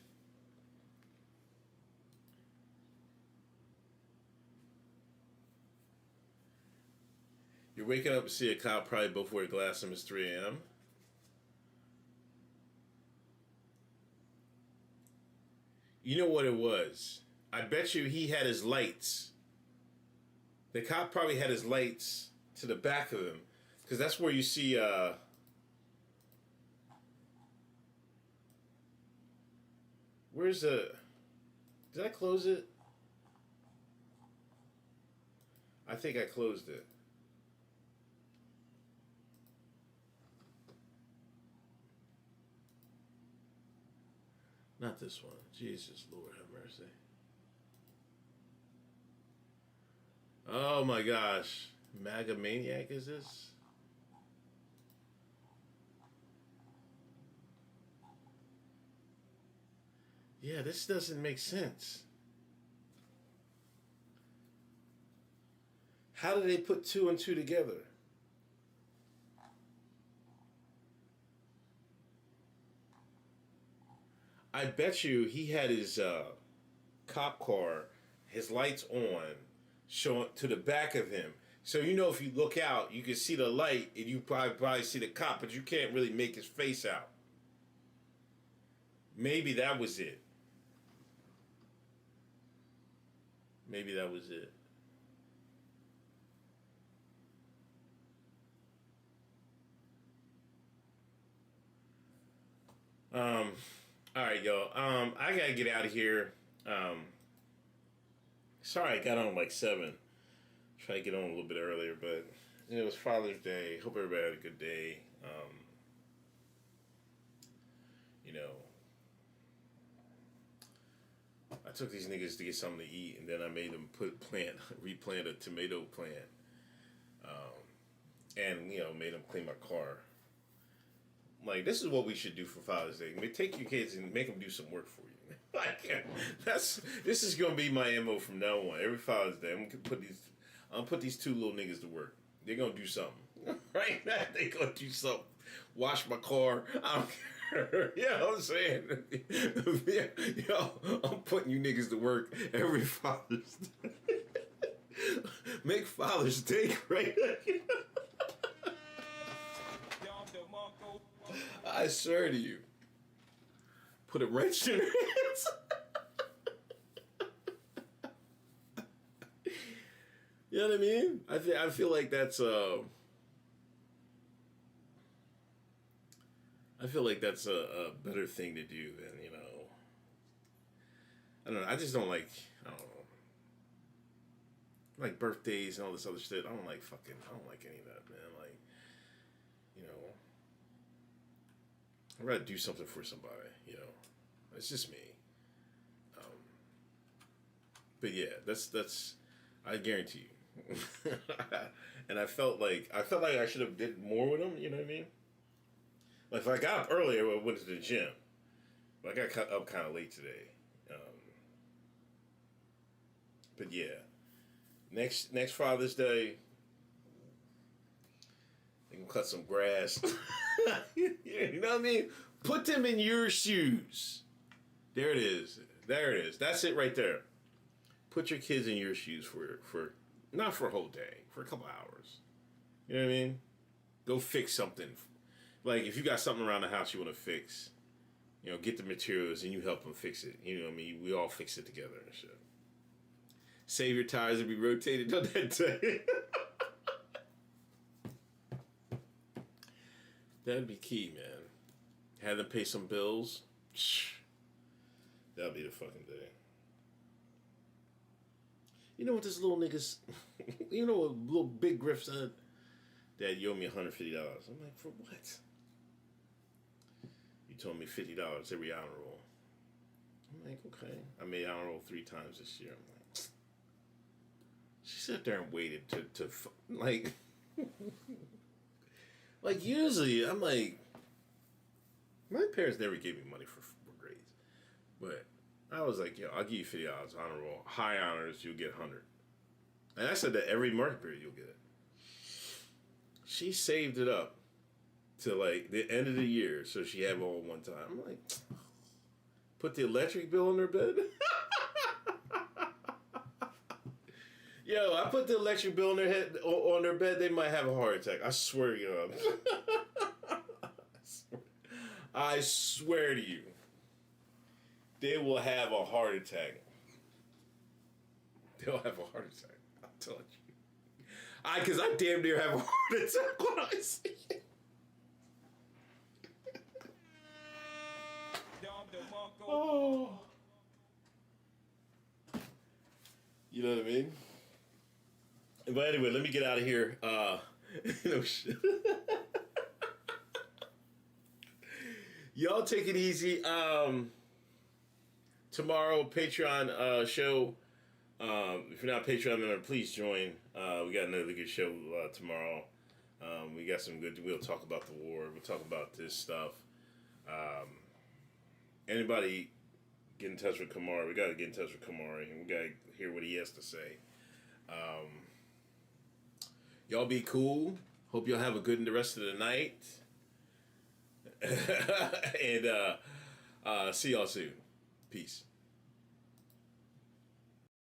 You're waking up to see a cop probably both wear glasses and it's 3 a.m. You know what it was? I bet you he had his lights. The cop probably had his lights to the back of him. Because that's where you see, where's the... Did I close it? I think I closed it. Not this one. Jesus, Lord have mercy. Oh my gosh. MAGA Maniac is this? Yeah, this doesn't make sense. How did they put 2 and 2 together? I bet you he had his cop car, his lights on, showing to the back of him. So you know if you look out, you can see the light and you probably see the cop, but you can't really make his face out. Maybe that was it. Maybe that was it. All right, y'all. I gotta get out of here. Sorry, I got on like 7. Try to get on a little bit earlier, but it was Father's Day. Hope everybody had a good day. You know, I took these niggas to get something to eat, and then I made them replant a tomato plant, and made them clean my car. Like, this is what we should do for Father's Day. I mean, take your kids and make them do some work for you. Like, this is gonna be my MO from now on. Every Father's Day, I'm gonna put these 2 little niggas to work. They're gonna do something, right? They gonna do something. Wash my car. I don't care. You know what I'm saying? Yo, I'm putting you niggas to work every Father's Day. Make Father's Day great. I swear to you. Put a wrench in their hands. You know what I mean? I feel like that's a better thing to do than, I don't know. I just don't like, I don't know, like birthdays and all this other shit. I don't like any of that, man. Like, I'd rather do something for somebody, It's just me. But yeah, that's I guarantee you. And I felt like I should have did more with them, you know what I mean? Like, if I got up earlier, I went to the gym. But I got up kind of late today. But yeah. Next Father's Day, they can cut some grass. You know what I mean? Put them in your shoes. There it is. That's it right there. Put your kids in your shoes for not for a whole day, for a couple hours. You know what I mean? Go fix something. Like, if you got something around the house you want to fix, get the materials and you help them fix it. You know what I mean? We all fix it together and shit. Save your tires and be rotated on that day. That'd be key, man. Have them pay some bills. That'd be the fucking day. You know what this little niggas... You know what little Big Griff said? Dad, you owe me $150. I'm like, for what? You told me $50 every honor roll. I'm like, okay. I made honor roll 3 times this year. I'm like... She sat there and waited to like... Like, usually, I'm like... My parents never gave me money for grades. But I was like, I'll give you $50 honor roll. High honors, you'll get 100. And I said that every market period you'll get it. She saved it up to, like, the end of the year so she had it all at one time. I'm like, put the electric bill on her bed? Yo, I put the electric bill on their bed, they might have a heart attack. I swear to God. I swear to you. They will have a heart attack. They'll have a heart attack. I'm telling you. Because I damn near have a heart attack when I see it. Oh. You know what I mean? But anyway, let me get out of here. Shit. Y'all take it easy. Tomorrow, Patreon show. If you're not a Patreon member, please join. We got another good show tomorrow. We got some good. We'll talk about the war. We'll talk about this stuff. Anybody get in touch with Kamari? We got to get in touch with Kamari. We got to hear what he has to say. Y'all be cool. Hope y'all have a good the rest of the night. And see y'all soon. Peace.